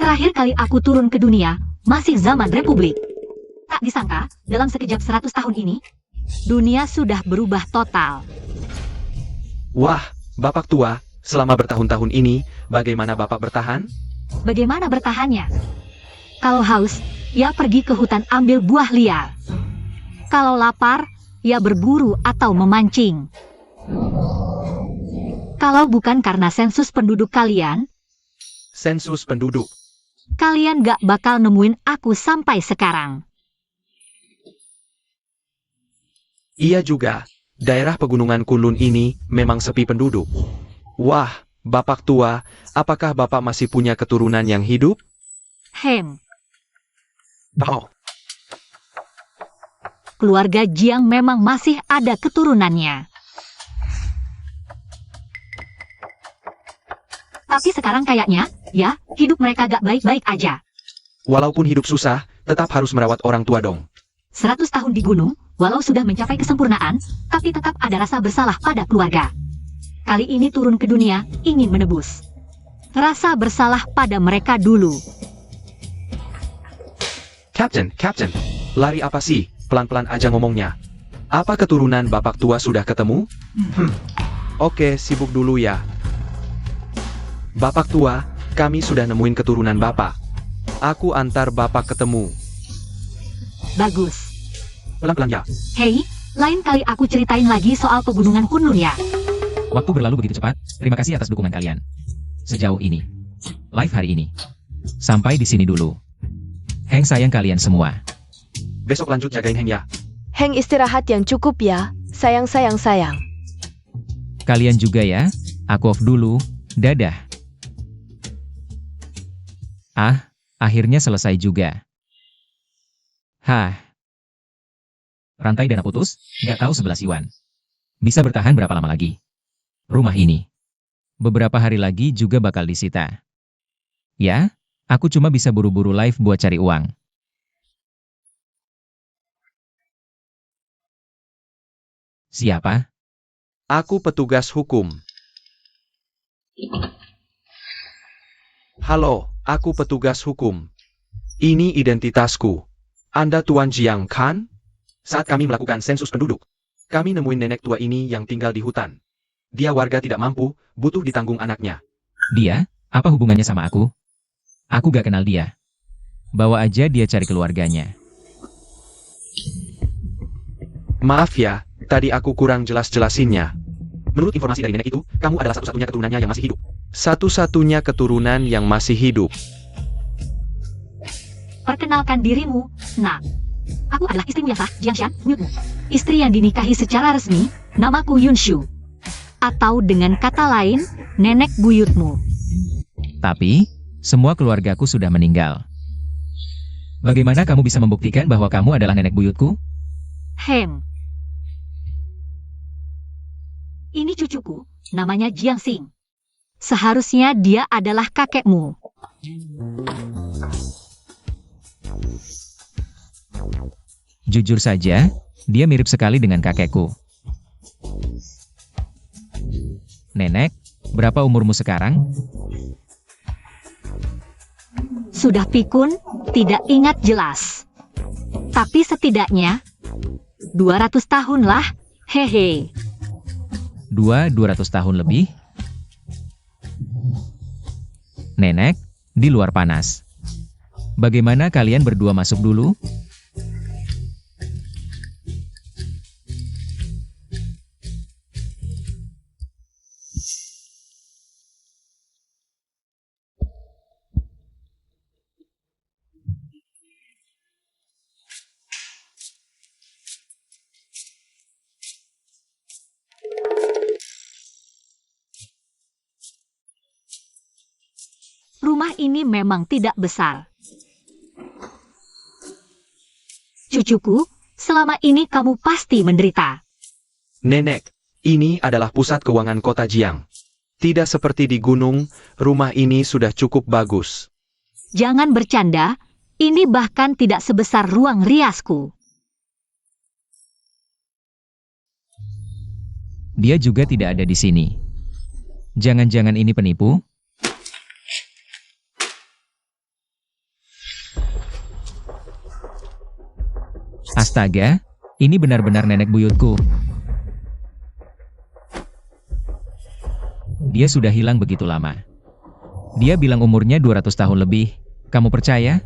Terakhir kali aku turun ke dunia, masih zaman Republik. Tak disangka, dalam sekejap 100 tahun ini, dunia sudah berubah total. Wah, Bapak tua, selama bertahun-tahun ini, bagaimana Bapak bertahan? Bagaimana bertahannya? Kalau haus, ia pergi ke hutan ambil buah liar. Kalau lapar, ia berburu atau memancing. Kalau bukan karena sensus penduduk kalian, Sensus penduduk. kalian gak bakal nemuin aku sampai sekarang. Iya juga, daerah pegunungan Kunlun ini memang sepi penduduk. Wah, Bapak tua, apakah Bapak masih punya keturunan yang hidup? Oh, Keluarga Jiang memang masih ada keturunannya. Tapi sekarang kayaknya, ya, hidup mereka gak baik-baik aja. walaupun hidup susah, tetap harus merawat orang tua dong. 100 tahun di gunung, walau sudah mencapai kesempurnaan, tapi tetap ada rasa bersalah pada keluarga. Kali ini turun ke dunia, ingin menebus rasa bersalah pada mereka dulu. Captain, lari apa sih? Pelan-pelan aja ngomongnya. Apa keturunan Bapak tua sudah ketemu? Oke, sibuk dulu ya. Bapak tua, kami sudah nemuin keturunan Bapak. Aku antar Bapak ketemu. Bagus. Pelan-pelan ya. Hei, lain kali aku ceritain lagi soal pegunungan Kunlun ya. Waktu berlalu begitu cepat, terima kasih atas dukungan kalian. Sejauh ini. Live hari ini. Sampai di sini dulu. Heng sayang kalian semua. Besok lanjut jagain Heng ya. Heng istirahat yang cukup ya, sayang. Kalian juga ya, aku off dulu, dadah. Ah, akhirnya selesai juga. Hah. Rantai dana putus, nggak tahu 11 yuan. Bisa bertahan berapa lama lagi? Rumah ini. Beberapa hari lagi juga bakal disita. Ya, aku cuma bisa buru-buru live buat cari uang. Siapa? Aku petugas hukum. Halo, aku petugas hukum. Ini identitasku. Anda Tuan Jiang kan? Saat kami melakukan sensus penduduk, kami nemuin nenek tua ini yang tinggal di hutan. Dia warga tidak mampu, butuh ditanggung anaknya. Dia? Apa hubungannya sama aku? Aku gak kenal dia. Bawa aja dia cari keluarganya. Maaf ya, tadi aku kurang jelas-jelasinnya. Menurut informasi dari nenek itu, kamu adalah satu-satunya keturunannya yang masih hidup. Satu-satunya keturunan yang masih hidup. Perkenalkan dirimu, nak. Aku adalah istrimu yang sah, Jiangshan, buyutmu. Istri yang dinikahi secara resmi, namaku Yunshu. Atau dengan kata lain, nenek buyutmu. Tapi, semua keluargaku sudah meninggal. Bagaimana kamu bisa membuktikan bahwa kamu adalah nenek buyutku? Ini cucuku, namanya Jiangxing. Seharusnya dia adalah kakekmu. Jujur saja, dia mirip sekali dengan kakekku. Nenek, berapa umurmu sekarang? Sudah pikun, tidak ingat jelas. Tapi setidaknya 200 tahun lah, hehe. 200 tahun lebih? Nenek, di luar panas. Bagaimana kalian berdua masuk dulu? Rumah ini memang tidak besar. Cucuku, selama ini kamu pasti menderita. Nenek, ini adalah pusat keuangan kota Jiang. Tidak seperti di gunung, rumah ini sudah cukup bagus. Jangan bercanda, ini bahkan tidak sebesar ruang riasku. Dia juga tidak ada di sini. Jangan-jangan ini penipu? Astaga, ini benar-benar nenek buyutku. Dia sudah hilang begitu lama. Dia bilang umurnya 200 tahun lebih. Kamu percaya?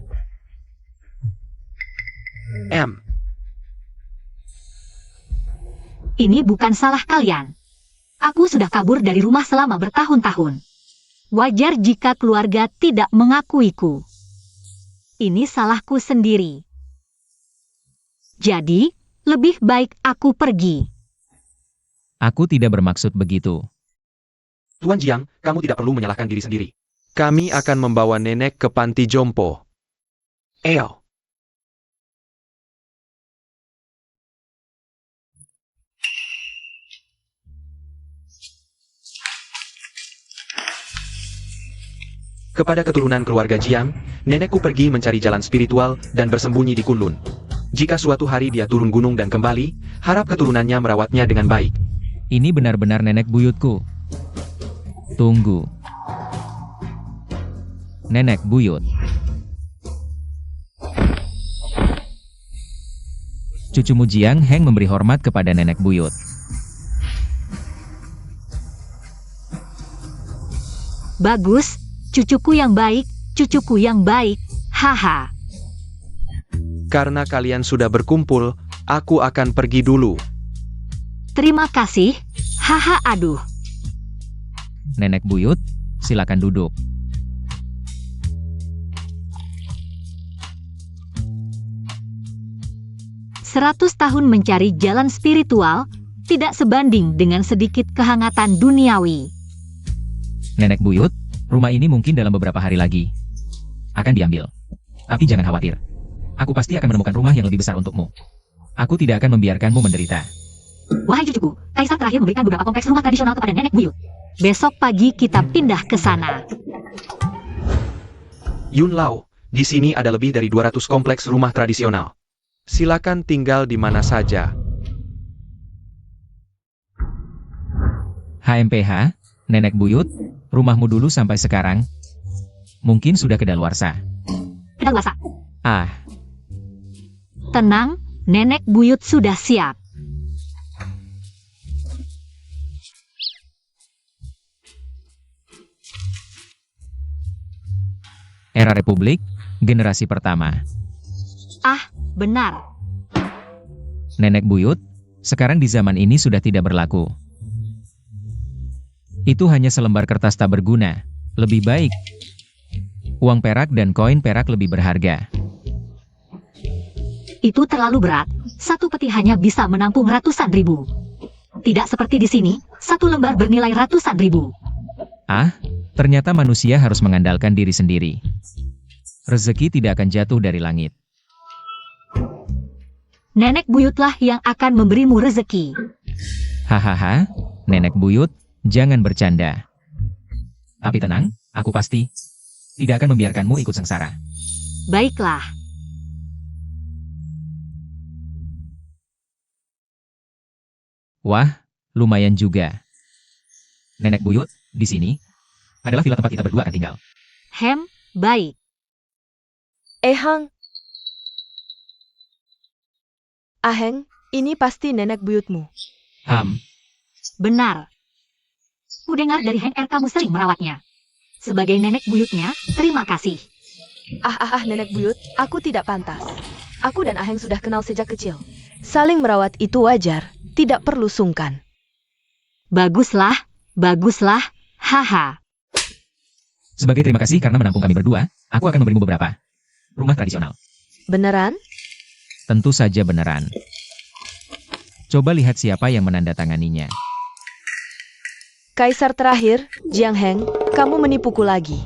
Ini bukan salah kalian. Aku sudah kabur dari rumah selama bertahun-tahun. Wajar jika keluarga tidak mengakuiku. Ini salahku sendiri. Jadi, lebih baik aku pergi. Aku tidak bermaksud begitu. Tuan Jiang, kamu tidak perlu menyalahkan diri sendiri. Kami akan membawa nenek ke panti jompo. Eo. Kepada keturunan keluarga Jiang, nenekku pergi mencari jalan spiritual dan bersembunyi di Kunlun. Jika suatu hari dia turun gunung dan kembali, harap keturunannya merawatnya dengan baik. Ini benar-benar nenek buyutku. Tunggu. Nenek buyut. Cucumu Jiang Heng memberi hormat kepada nenek buyut. Bagus, cucuku yang baik, cucuku yang baik, haha. Karena kalian sudah berkumpul, aku akan pergi dulu. Terima kasih, haha aduh. Nenek buyut, silakan duduk. Seratus tahun mencari jalan spiritual, tidak sebanding dengan sedikit kehangatan duniawi. Nenek buyut, rumah ini mungkin dalam beberapa hari lagi akan diambil. Tapi jangan khawatir. Aku pasti akan menemukan rumah yang lebih besar untukmu. Aku tidak akan membiarkanmu menderita. Wahai cucuku, Kaisar terakhir memberikan beberapa kompleks rumah tradisional kepada nenek buyut. Besok pagi kita pindah ke sana. Yun Lao, di sini ada lebih dari 200 kompleks rumah tradisional. Silakan tinggal di mana saja. HMPH, nenek buyut, rumahmu dulu sampai sekarang. Mungkin sudah kedaluarsa. Kedaluarsa. Ah, Tenang, nenek buyut sudah siap. era Republik, generasi pertama. Ah, benar. Nenek buyut, sekarang di zaman ini sudah tidak berlaku. Itu hanya selembar kertas tak berguna. Lebih baik, uang perak dan koin perak lebih berharga. Itu terlalu berat. Satu peti hanya bisa menampung ratusan ribu. Tidak seperti di sini, satu lembar bernilai ratusan ribu. Ah, ternyata manusia harus mengandalkan diri sendiri. Rezeki tidak akan jatuh dari langit. Nenek buyutlah yang akan memberimu rezeki. Hahaha, nenek buyut, jangan bercanda. Tapi tenang, aku pasti tidak akan membiarkanmu ikut sengsara. Baiklah. Wah, lumayan juga. Nenek buyut, di sini adalah villa tempat kita berdua akan tinggal. Baik. Hang. Aheng, ini pasti nenek buyutmu. Benar. Kudengar dari Heng Er kamu sering merawatnya. Sebagai nenek buyutnya, terima kasih. Nenek buyut, aku tidak pantas. Aku dan Aheng sudah kenal sejak kecil. Saling merawat itu wajar, tidak perlu sungkan. Baguslah, haha. Sebagai terima kasih karena menampung kami berdua, aku akan memberimu beberapa rumah tradisional. Beneran? Tentu saja beneran. Coba lihat siapa yang menandatanganinya. Kaisar terakhir, Jiang Heng, kamu menipuku lagi.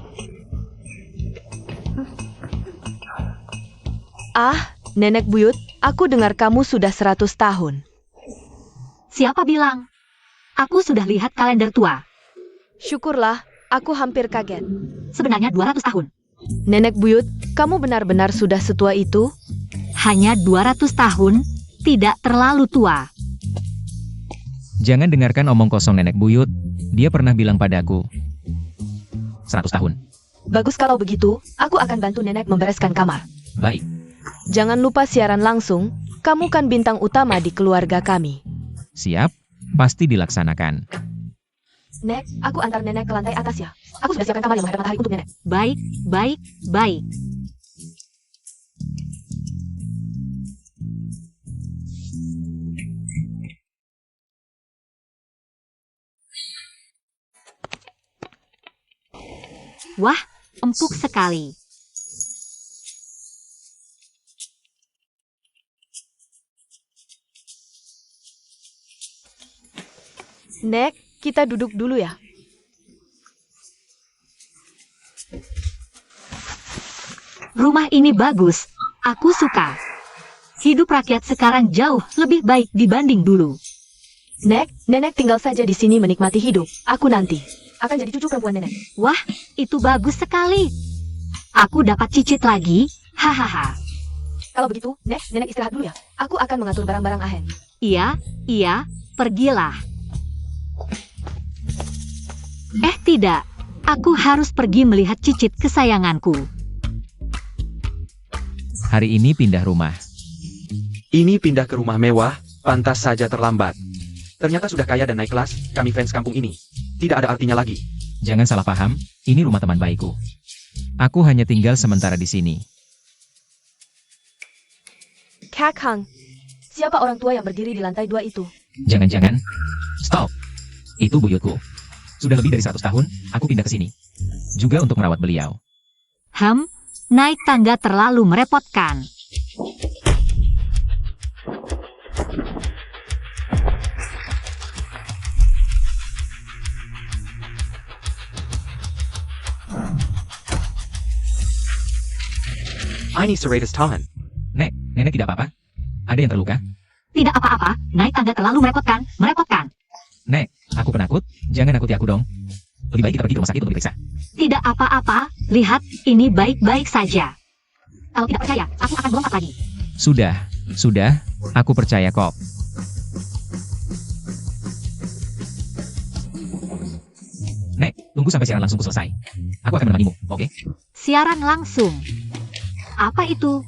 Nenek buyut, aku dengar kamu sudah 100 tahun. Siapa bilang? Aku sudah lihat kalender tua. Syukurlah, aku hampir kaget. Sebenarnya 200 tahun. Nenek buyut, kamu benar-benar sudah setua itu? Hanya 200 tahun, tidak terlalu tua. Jangan dengarkan omong kosong nenek buyut. Dia pernah bilang padaku 100 tahun. Bagus kalau begitu, aku akan bantu nenek membereskan kamar. Baik. Jangan lupa siaran langsung, Kamu kan bintang utama di keluarga kami. Siap, pasti dilaksanakan. Nek, aku antar nenek ke lantai atas ya. Aku sudah siapkan kamar yang menghadap matahari untuk nenek. Baik, baik, baik. Wah, empuk sekali. Nek, kita duduk dulu ya. Rumah ini bagus. Aku suka. Hidup rakyat sekarang jauh lebih baik dibanding dulu. Nek, nenek tinggal saja di sini menikmati hidup. Aku nanti akan jadi cucu perempuan nenek. Wah, itu bagus sekali. Aku dapat cicit lagi. Hahaha. Kalau begitu, Nek, nenek istirahat dulu ya. Aku akan mengatur barang-barang Ahen. Iya, iya, pergilah. Tidak. Aku harus pergi melihat cicit kesayanganku. Hari ini pindah rumah. Ini pindah ke rumah mewah, pantas saja terlambat. Ternyata sudah kaya dan naik kelas, kami fans kampung ini. Tidak ada artinya lagi. Jangan salah paham, ini rumah teman baikku. Aku hanya tinggal sementara di sini. Kak Hang, siapa orang tua yang berdiri di lantai 2 itu? Jangan-jangan. Stop. Itu buyutku. Sudah lebih dari 100 tahun, aku pindah ke sini. Juga untuk merawat beliau. Naik tangga terlalu merepotkan. Ini Seratus tahan. Nek, nenek tidak apa-apa? Ada yang terluka? Tidak apa-apa, naik tangga terlalu merepotkan. Nek, aku penakut. Jangan nakuti aku dong. Lebih baik kita pergi ke rumah sakit untuk diperiksa. Tidak apa-apa, lihat, ini baik-baik saja. Kalau tidak percaya, aku akan melompat lagi. Sudah, aku percaya kok. Nek, tunggu sampai siaran langsungku selesai. Aku akan menemanimu, oke? Siaran langsung. Apa itu?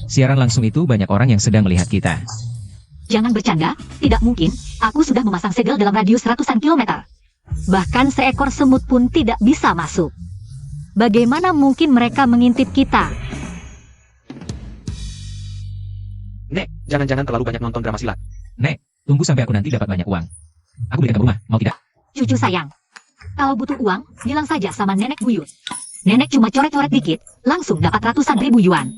Siaran langsung itu banyak orang yang sedang melihat kita. Jangan bercanda, tidak mungkin. Aku sudah memasang segel dalam radius ratusan kilometer. Bahkan seekor semut pun tidak bisa masuk. Bagaimana mungkin mereka mengintip kita? Nek, jangan-jangan terlalu banyak nonton drama silat. Nek, tunggu sampai aku nanti dapat banyak uang. Aku belikan kamu rumah, mau tidak? Cucu sayang, kalau butuh uang, bilang saja sama nenek buyut. Nenek cuma coret-coret dikit, langsung dapat ratusan ribu yuan.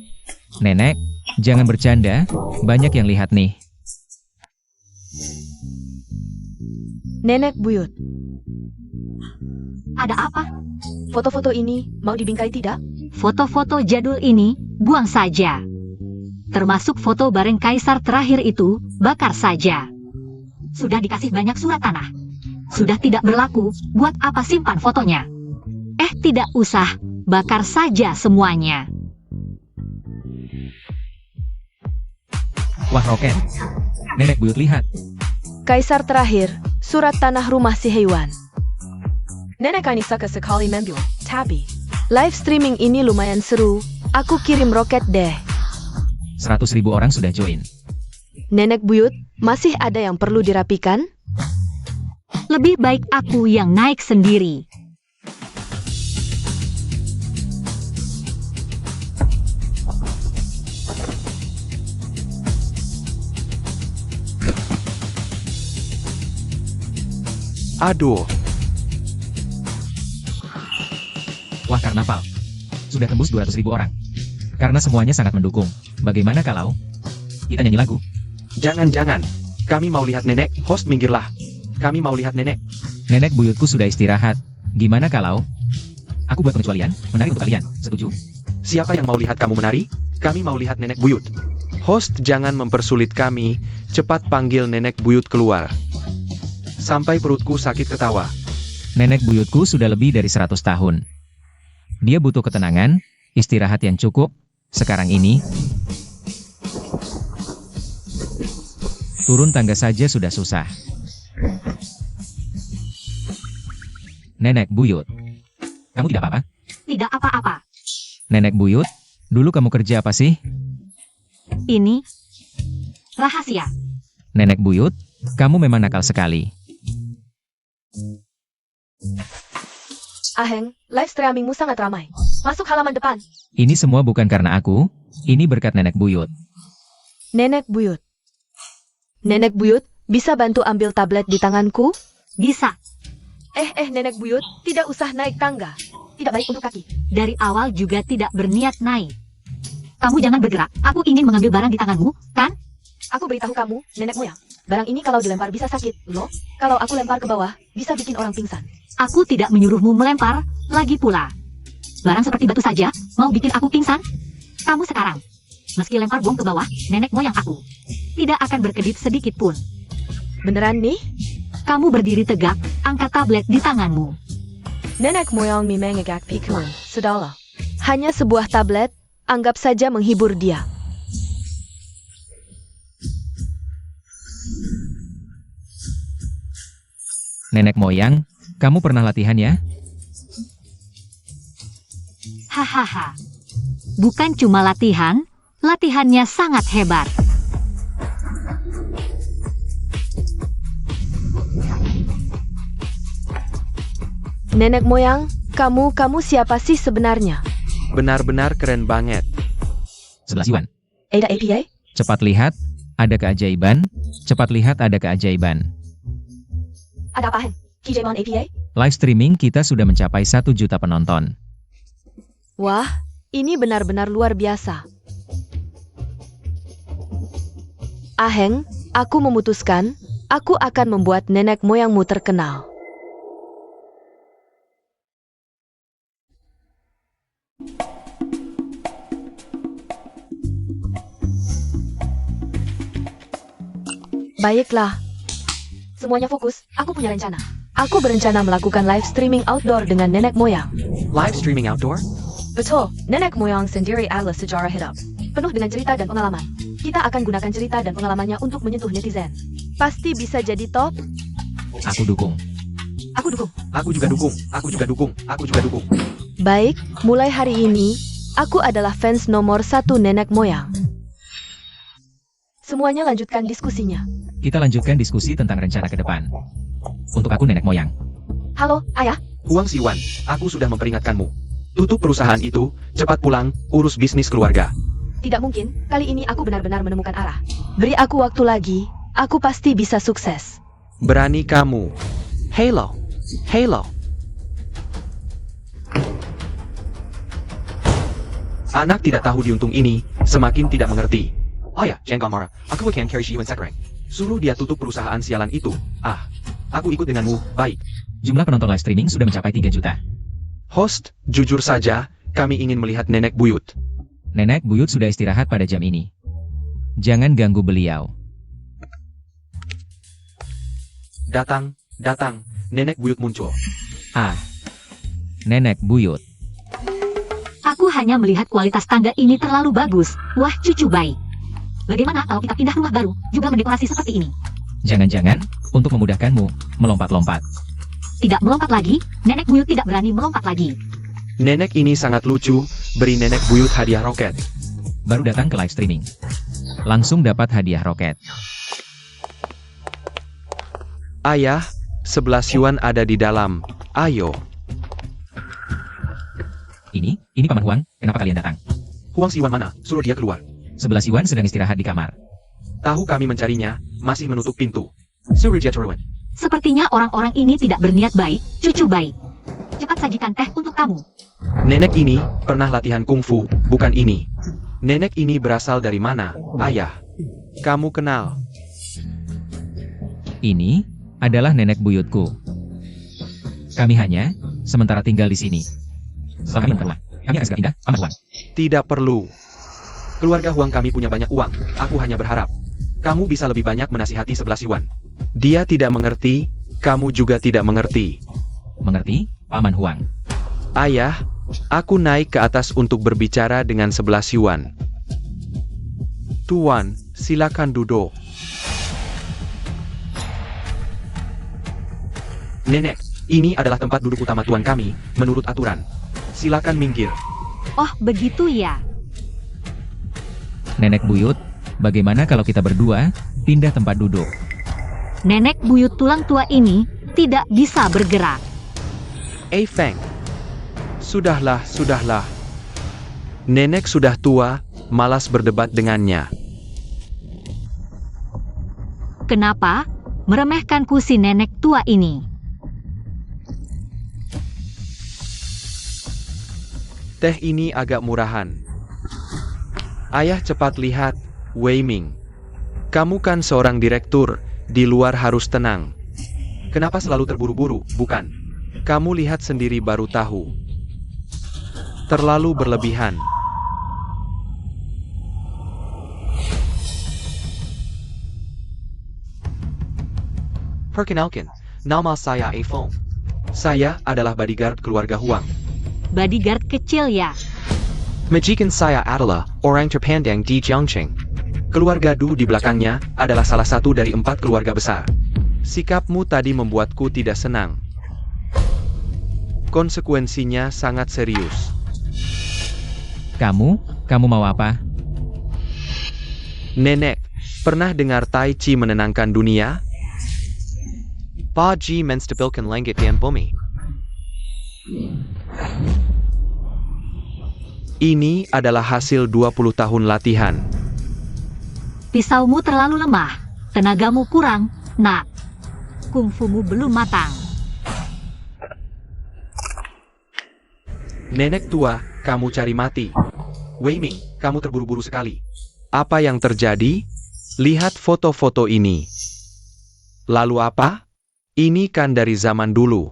Nenek, jangan bercanda. Banyak yang lihat nih. Nenek buyut, Ada apa? foto-foto ini mau dibingkai tidak? Foto-foto jadul ini, buang saja. Termasuk foto bareng kaisar terakhir itu, bakar saja. Sudah dikasih banyak surat tanah. Sudah tidak berlaku, buat apa simpan fotonya? Tidak usah, bakar saja semuanya. Wah, roket. Nenek buyut lihat. Kaisar terakhir, surat tanah rumah si hewan. Nenek ini suka sekali membuat, tapi live streaming ini lumayan seru. Aku kirim roket deh. 100.000 orang sudah join. Nenek buyut, masih ada yang perlu dirapikan? Lebih baik aku yang naik sendiri. Aduh, Wah, karnaval. Sudah tembus 200.000 orang. Karena semuanya sangat mendukung. Bagaimana kalau kita nyanyi lagu? jangan-jangan. Kami mau lihat nenek, host minggirlah. Kami mau lihat nenek. Nenek buyutku sudah istirahat. Gimana kalau aku buat pengecualian, menari untuk kalian? Setuju? Siapa yang mau lihat kamu menari? Kami mau lihat nenek buyut. Host jangan mempersulit kami, cepat panggil nenek buyut keluar. Sampai perutku sakit ketawa. Nenek buyutku sudah lebih dari 100 tahun. Dia butuh ketenangan, istirahat yang cukup. Sekarang ini, turun tangga saja sudah susah. Nenek buyut, kamu tidak apa-apa? Tidak apa-apa. Nenek buyut, dulu kamu kerja apa sih? Ini Rahasia. Nenek buyut, kamu memang nakal sekali. Aheng, live streamingmu sangat ramai. Masuk halaman depan. Ini semua bukan karena aku, ini berkat nenek buyut. Nenek buyut. Nenek buyut, bisa bantu ambil tablet di tanganku? Bisa. Nenek buyut, tidak usah naik tangga. Tidak baik untuk kaki. Dari awal juga tidak berniat naik. Kamu jangan bergerak. Aku ingin mengambil barang di tanganmu, kan? Aku beritahu kamu, nenek moyang. Barang ini kalau dilempar bisa sakit, loh. Kalau aku lempar ke bawah, bisa bikin orang pingsan. Aku tidak menyuruhmu melempar, lagi pula. Barang seperti batu saja, mau bikin aku pingsan? Kamu sekarang, meski lempar bom ke bawah, nenek moyang aku tidak akan berkedip sedikit pun. Beneran nih? Kamu berdiri tegak, angkat tablet di tanganmu. Nenek moyang mengagak pikun, sudahlah. Hanya sebuah tablet, anggap saja menghibur dia. Nenek moyang, kamu pernah latihan ya? Hahaha. Bukan cuma latihan, latihannya sangat hebat. Nenek moyang, kamu siapa sih sebenarnya? Benar-benar keren banget. 11 yuan. Ada APA? Cepat lihat, ada keajaiban. Cepat lihat, ada keajaiban. Ada apa, Hen? Kijemon APA? Live streaming kita sudah mencapai 1 juta penonton. Wah, ini benar-benar luar biasa. Aheng, aku memutuskan, aku akan membuat nenek moyangmu terkenal. Baiklah. Semuanya fokus, aku punya rencana. Aku berencana melakukan live streaming outdoor dengan nenek moyang. Live streaming outdoor? Betul, nenek moyang sendiri adalah sejarah hidup. Penuh dengan cerita dan pengalaman. Kita akan gunakan cerita dan pengalamannya untuk menyentuh netizen. Pasti bisa jadi top. Aku dukung. Aku dukung. Aku juga dukung. Aku juga dukung. Aku juga dukung. Baik, mulai hari ini, aku adalah fans nomor 1 nenek moyang. Semuanya lanjutkan diskusinya. Kita lanjutkan diskusi tentang rencana ke depan. Untuk aku nenek moyang. Halo, ayah. Huang Siwan, aku sudah memperingatkanmu. Tutup perusahaan itu, cepat pulang, urus bisnis keluarga. Tidak mungkin, kali ini aku benar-benar menemukan arah. Beri aku waktu lagi, aku pasti bisa sukses. Berani kamu. Halo. Halo. Anak tidak tahu diuntung ini, semakin tidak mengerti. Oh ya, jangan marah. Aku akan carry Shiwan sekarang. Suruh dia tutup perusahaan sialan itu. Aku ikut denganmu, baik. Jumlah penonton live streaming sudah mencapai 3 juta. Host, jujur saja, kami ingin melihat nenek buyut. Nenek buyut sudah istirahat pada jam ini. Jangan ganggu beliau. Datang, nenek buyut muncul. Nenek buyut. Aku hanya melihat kualitas tangga ini terlalu bagus. Wah, cucu baik. Bagaimana kalau kita pindah rumah baru, juga mendekorasi seperti ini? Jangan-jangan, untuk memudahkanmu, melompat-lompat. Tidak melompat lagi, nenek buyut tidak berani melompat lagi. Nenek ini sangat lucu, beri nenek buyut hadiah roket. Baru datang ke live streaming. Langsung dapat hadiah roket. Ayah, 11 yuan ada di dalam, ayo. Ini Paman Huang, kenapa kalian datang? Huang Siwan mana? Suruh dia keluar. 11 yuan sedang istirahat di kamar. Tahu kami mencarinya, masih menutup pintu. Suruh dia turun. Sepertinya orang-orang ini tidak berniat baik, cucu baik. Cepat sajikan teh untuk kamu. Nenek ini pernah latihan kungfu, bukan ini. Nenek ini berasal dari mana, ayah? Kamu kenal? Ini adalah nenek buyutku. Kami hanya sementara tinggal di sini. Setelah kami memperluas, kami akan segera pindah, Paman Huang. Tidak perlu. Keluarga Huang kami punya banyak uang, aku hanya berharap kamu bisa lebih banyak menasihati 11 yuan. Dia tidak mengerti, kamu juga tidak mengerti. Mengerti, Paman Huang? Ayah, aku naik ke atas untuk berbicara dengan 11 yuan. Tuan, silakan duduk. Nenek, ini adalah tempat duduk utama tuan kami, menurut aturan. Silakan minggir. Oh, begitu ya. Nenek buyut, Bagaimana kalau kita berdua pindah tempat duduk? Nenek buyut tulang tua ini tidak bisa bergerak. Feng. Sudahlah. Nenek sudah tua, malas berdebat dengannya. Kenapa meremehkanku si nenek tua ini? Teh ini agak murahan. Ayah cepat lihat, Wei Ming. Kamu kan seorang direktur, di luar harus tenang. Kenapa selalu terburu-buru, bukan? Kamu lihat sendiri baru tahu. Terlalu berlebihan. Perkenalkan, nama saya Feng. Saya adalah bodyguard keluarga Huang. Bodyguard kecil ya. Majikan saya adalah orang terpandang di Jiangqing. Keluarga Du di belakangnya adalah salah satu dari 4 keluarga besar. Sikapmu tadi membuatku tidak senang. Konsekuensinya sangat serius. Kamu mau apa? Nenek, pernah dengar Tai Chi menenangkan dunia? Pa Ji menstabilkan langit dan bumi. Ini adalah hasil 20 tahun latihan. Pisaumu terlalu lemah. Tenagamu kurang, nak. Kungfumu belum matang. Nenek tua, kamu cari mati. Wei Ming, kamu terburu-buru sekali. Apa yang terjadi? Lihat foto-foto ini. Lalu apa? Ini kan dari zaman dulu.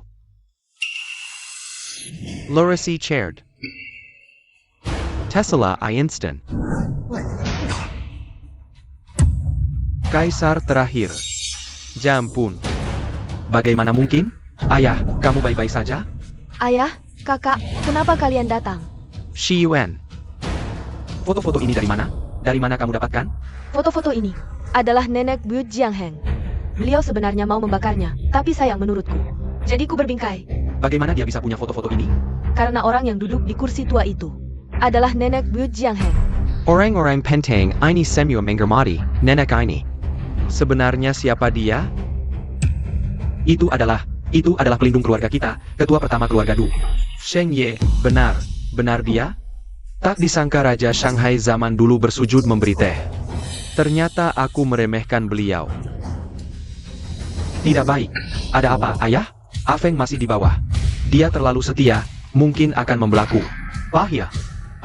Loresi chaired. Tesla Einstein. Kaisar terakhir. Jampun. Bagaimana mungkin? Ayah, kamu baik-baik saja? Ayah, kakak, kenapa kalian datang? Shi Yuan. Foto-foto ini dari mana? Dari mana kamu dapatkan? Foto-foto ini adalah nenek buyut Jiang Heng. Beliau sebenarnya mau membakarnya, tapi sayang menurutku. Jadi ku berbingkai. Bagaimana dia bisa punya foto-foto ini? Karena orang yang duduk di kursi tua itu adalah nenek buyut Jiang Heng. Orang-orang penting ini semua menghormati nenek ini. Sebenarnya siapa dia? Itu adalah pelindung keluarga kita, ketua pertama keluarga Du. Sheng Ye, benar dia? Tak disangka Raja Shanghai zaman dulu bersujud memberi teh. Ternyata aku meremehkan beliau. Tidak baik. Ada apa, ayah? Feng masih di bawah. Dia terlalu setia, mungkin akan membelaku. Wah ya,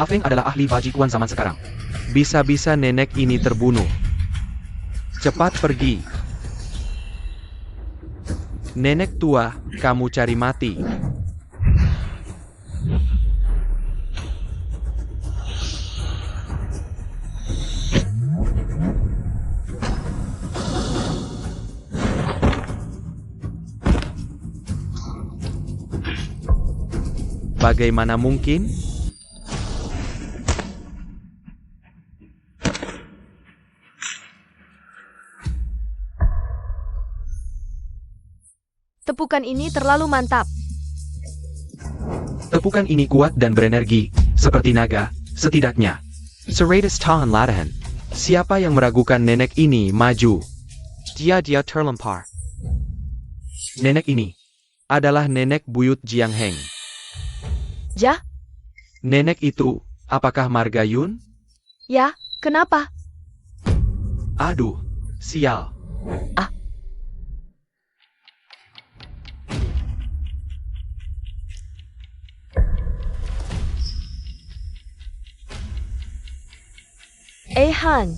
Feng adalah ahli bajikuan zaman sekarang. Bisa-bisa nenek ini terbunuh. Cepat pergi. Nenek tua, kamu cari mati. Bagaimana mungkin? Tepukan ini terlalu mantap. Tepukan ini kuat dan berenergi, seperti naga, setidaknya. Seratus tahun latihan. Siapa yang meragukan nenek ini maju? Dia terlempar. Nenek ini adalah nenek buyut Jiang Heng. Ja? Nenek itu, apakah Margayun? Ya, kenapa? Aduh, sial. Han.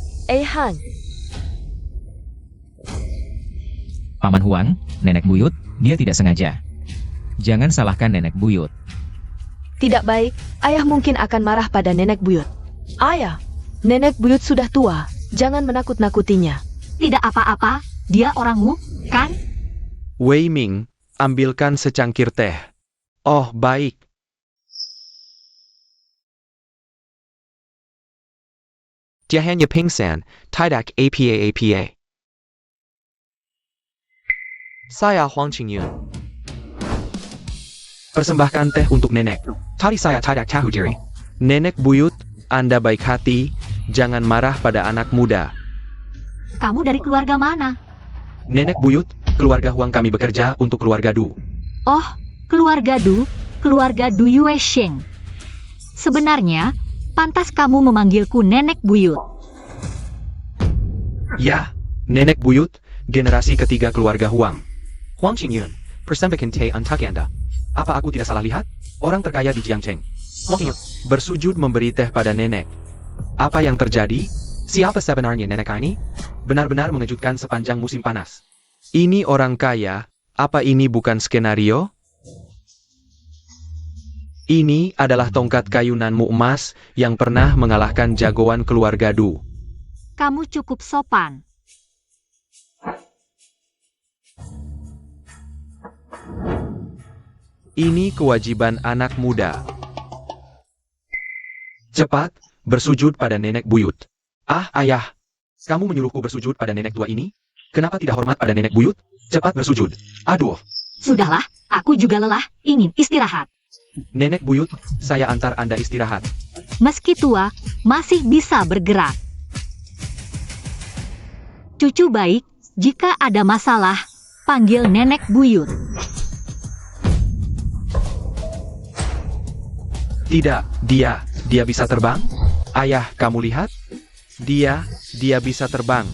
Paman Huang, nenek buyut, dia tidak sengaja. Jangan salahkan nenek buyut. Tidak baik, ayah mungkin akan marah pada nenek buyut. Ayah, nenek buyut sudah tua, jangan menakut-nakutinya. Tidak apa-apa, dia orangmu, kan? Wei Ming, ambilkan secangkir teh. Oh, baik. Dia hanya pingsan, tidak apa. Saya Huang Qingyun. Persembahkan teh untuk nenek. Tadi saya tidak tahu diri. Nenek buyut, Anda baik hati, jangan marah pada anak muda. Kamu dari keluarga mana? Nenek buyut, keluarga Huang kami bekerja untuk keluarga Du. Oh, keluarga Du Yue Sheng. Sebenarnya, pantas kamu memanggilku nenek buyut. Ya, nenek buyut, generasi ketiga keluarga Huang. Huang Qingyun, persembahan Tei untuk Anda. Apa aku tidak salah lihat? Orang terkaya di Jiangcheng. Huang Qingyun, bersujud memberi teh pada nenek. Apa yang terjadi? Siapa sebenarnya nenek ini? Benar-benar mengejutkan sepanjang musim panas. Ini orang kaya, apa ini bukan skenario? Ini adalah tongkat kayunanmu emas yang pernah mengalahkan jagoan keluarga Du. Kamu cukup sopan. Ini kewajiban anak muda. Cepat, bersujud pada nenek buyut. Ah, ayah. Kamu menyuruhku bersujud pada nenek tua ini? Kenapa tidak hormat pada nenek buyut? Cepat bersujud. Aduh. Sudahlah, aku juga lelah, ingin istirahat. Nenek buyut, saya antar Anda istirahat. Meski tua, masih bisa bergerak. Cucu baik, jika ada masalah, panggil nenek buyut. Tidak, dia bisa terbang? Ayah, kamu lihat? Dia bisa terbang.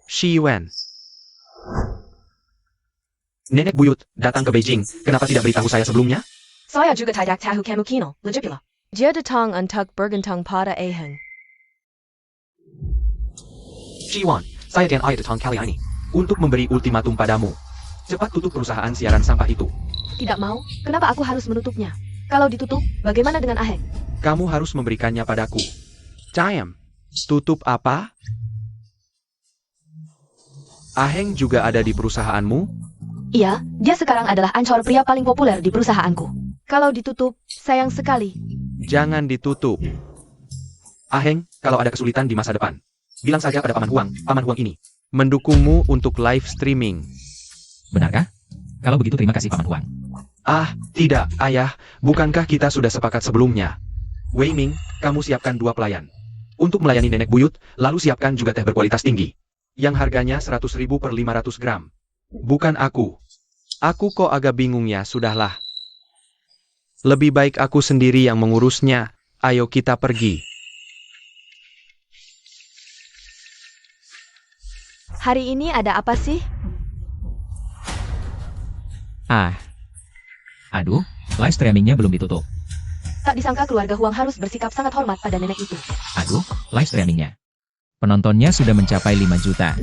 Shi Yuan. Nenek buyut, datang ke Beijing, kenapa tidak beritahu saya sebelumnya? Saya juga tidak tahu kamu kino, legit. Dia datang untuk bergantung pada Aheng. Shi Yuan, saya dan ayah datang kali ini untuk memberi ultimatum padamu. Cepat tutup perusahaan siaran sampah itu. Tidak mau? Kenapa aku harus menutupnya? Kalau ditutup, bagaimana dengan Aheng? Kamu harus memberikannya padaku. Cayam, tutup apa? Aheng juga ada di perusahaanmu? Iya, dia sekarang adalah ancor pria paling populer di perusahaanku. Kalau ditutup, sayang sekali. Jangan ditutup. Aheng, kalau ada kesulitan di masa depan, bilang saja pada Paman Huang ini mendukungmu untuk live streaming. Benarkah? Kalau begitu terima kasih Paman Huang. Ah, tidak, ayah. Bukankah kita sudah sepakat sebelumnya? Wei Ming, kamu siapkan 2 pelayan. Untuk melayani nenek buyut, lalu siapkan juga teh berkualitas tinggi. Yang harganya 100.000 per 500 gram. Bukan aku. Aku kok agak bingung ya, sudahlah. Lebih baik aku sendiri yang mengurusnya. Ayo kita pergi. Hari ini ada apa sih? Aduh, live streamingnya belum ditutup. Tak disangka keluarga Huang harus bersikap sangat hormat pada nenek itu. Aduh, live streamingnya. Penontonnya sudah mencapai 5 juta.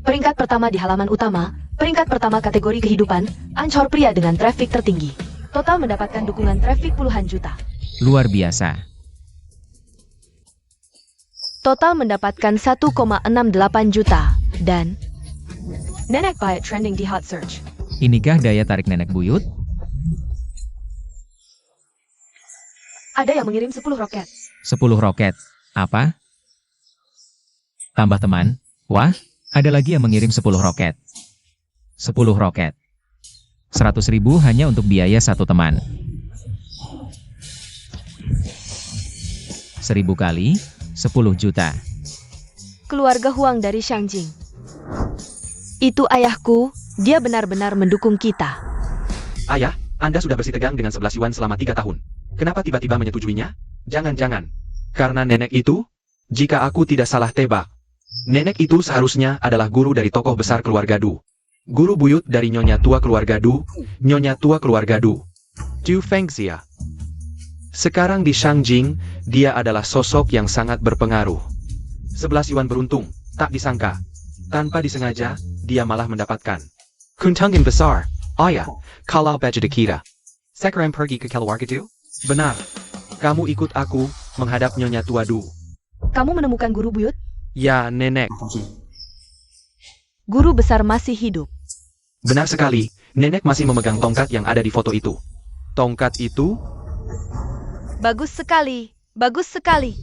Peringkat pertama di halaman utama, peringkat pertama kategori kehidupan, ancor pria dengan traffic tertinggi. Total mendapatkan dukungan traffic puluhan juta. Luar biasa. Total mendapatkan 1,68 juta. Dan nenek baik trending di hot search. Inikah daya tarik nenek buyut? Ada yang mengirim 10 roket. 10 roket. Apa? Tambah teman. Wah, ada lagi yang mengirim 10 roket. 10 roket. 100.000 hanya untuk biaya 1 teman. 1000 kali, 10 juta. Keluarga Huang dari Shangjing. Itu ayahku, dia benar-benar mendukung kita. Ayah, Anda sudah bersitegang dengan 11 yuan selama 3 tahun. Kenapa tiba-tiba menyetujuinya? Jangan-jangan. Karena nenek itu? Jika aku tidak salah tebak, nenek itu seharusnya adalah guru dari tokoh besar keluarga Du. Guru buyut dari nyonya tua keluarga Du, nyonya tua keluarga Du. Du Fengxia. Sekarang di Shangjing, dia adalah sosok yang sangat berpengaruh. 11 yuan beruntung, tak disangka. Tanpa disengaja, dia malah mendapatkan keuntungan besar. Ayah, kalau budget kita sekarang pergi ke keluarga Du? Benar. Kamu ikut aku menghadap nyonya tua Du. Kamu menemukan guru buyut? Ya, nenek. Guru besar masih hidup. Benar sekali, nenek masih memegang tongkat yang ada di foto itu. Tongkat itu? Bagus sekali, bagus sekali.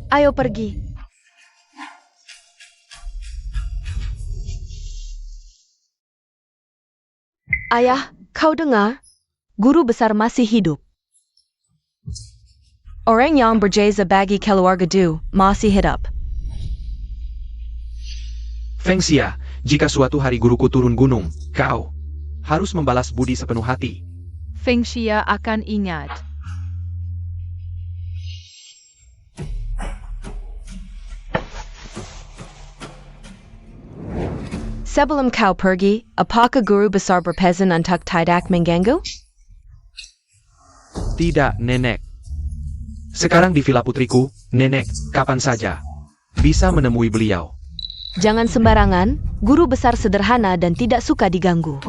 Ayo pergi. Ayah, kau dengar? Guru besar masih hidup. Orang yang berjasa bagi keluarga Du masih hidup. Feng Xia, jika suatu hari guruku turun gunung, kau harus membalas budi sepenuh hati. Feng Xia akan ingat. Sebelum kau pergi, apakah guru besar berpesan untuk tidak mengganggu? Tidak, Nenek. Sekarang di villa putriku, Nenek, kapan saja bisa menemui beliau. Jangan sembarangan, guru besar sederhana dan tidak suka diganggu.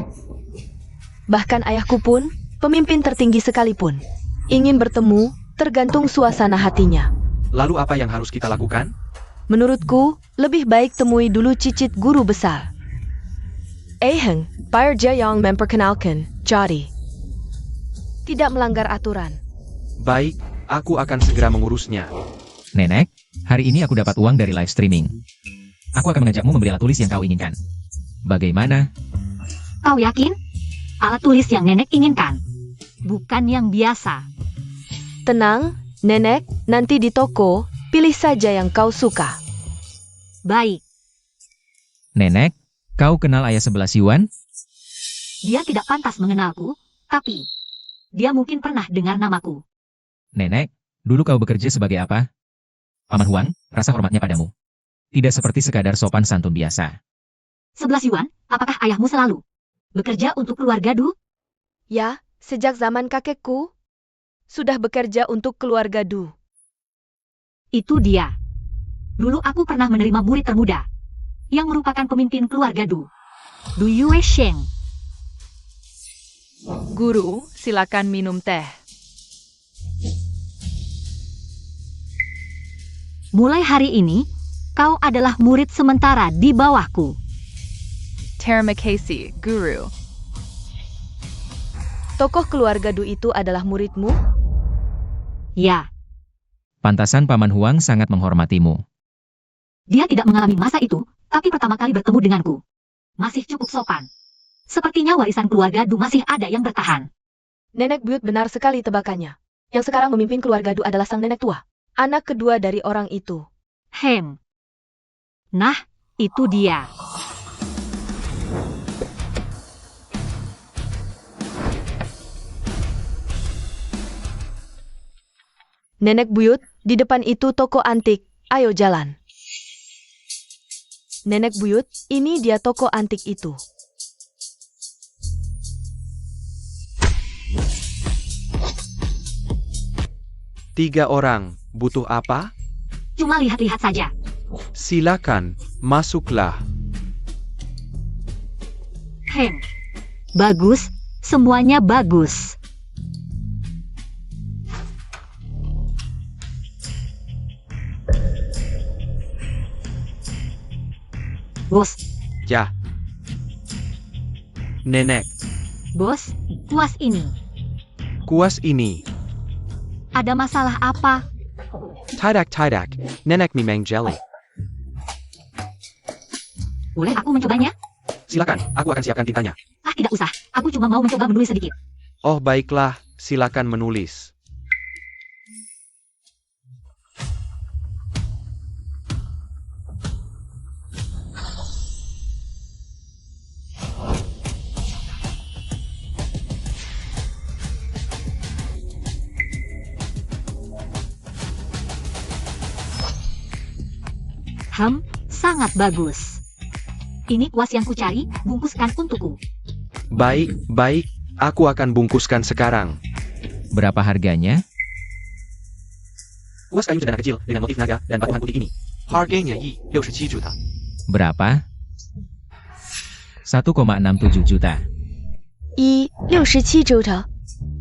Bahkan ayahku pun, pemimpin tertinggi sekalipun, ingin bertemu, tergantung suasana hatinya. Lalu apa yang harus kita lakukan? Menurutku, lebih baik temui dulu cicit guru besar. Heng, biar dia yang memperkenalkan, jadi tidak melanggar aturan. Baik, aku akan segera mengurusnya. Nenek, hari ini aku dapat uang dari live streaming. Aku akan mengajakmu membeli alat tulis yang kau inginkan. Bagaimana? Kau yakin? Alat tulis yang Nenek inginkan, bukan yang biasa. Tenang, Nenek, nanti di toko, pilih saja yang kau suka. Baik, Nenek, kau kenal ayah 11 Yuan? dia tidak pantas mengenalku, tapi dia mungkin pernah dengar namaku. Nenek, dulu kau bekerja sebagai apa? Paman Huang, rasa hormatnya padamu. Tidak seperti sekadar sopan santun biasa. 11 Yuan, apakah ayahmu selalu bekerja untuk keluarga Du? Ya, sejak zaman kakekku, sudah bekerja untuk keluarga Du. Itu dia. Dulu aku pernah menerima murid termuda, yang merupakan pemimpin keluarga Du. Du Yue Sheng. Guru, silakan minum teh. Mulai hari ini, kau adalah murid sementara di bawahku. Terima kasih, Guru. Tokoh keluarga Du itu adalah muridmu? Ya, Pantasan Paman Huang sangat menghormatimu. dia tidak mengalami masa itu, tapi pertama kali bertemu denganku. Masih cukup sopan. Sepertinya warisan keluarga Du masih ada yang bertahan. Nenek buyut benar sekali tebakannya. Yang sekarang memimpin keluarga Du adalah sang nenek tua. Anak kedua dari orang itu. Nah, itu dia. Nenek buyut, di depan itu toko antik. Ayo jalan. Nenek buyut, ini dia toko antik itu. Tiga orang, butuh apa? Cuma lihat-lihat saja. Silakan, masuklah. Bagus, semuanya bagus. Bos, Ya. Nenek, bos, kuas ini. kuas ini. Ada masalah apa? Tidak, Nenek memang jelly. Boleh aku mencobanya? Silakan, aku akan siapkan tintanya. Tidak usah. Aku cuma mau mencoba menulis sedikit. Oh baiklah, silakan menulis. Sangat bagus. Ini kuas yang kucari, bungkuskan untukku. Baik, aku akan bungkuskan sekarang. Berapa harganya? Kuas kayu sederhana kecil dengan motif naga dan patungan putih ini. Harganya 67 juta. Berapa? 1,67 juta. 67 juta.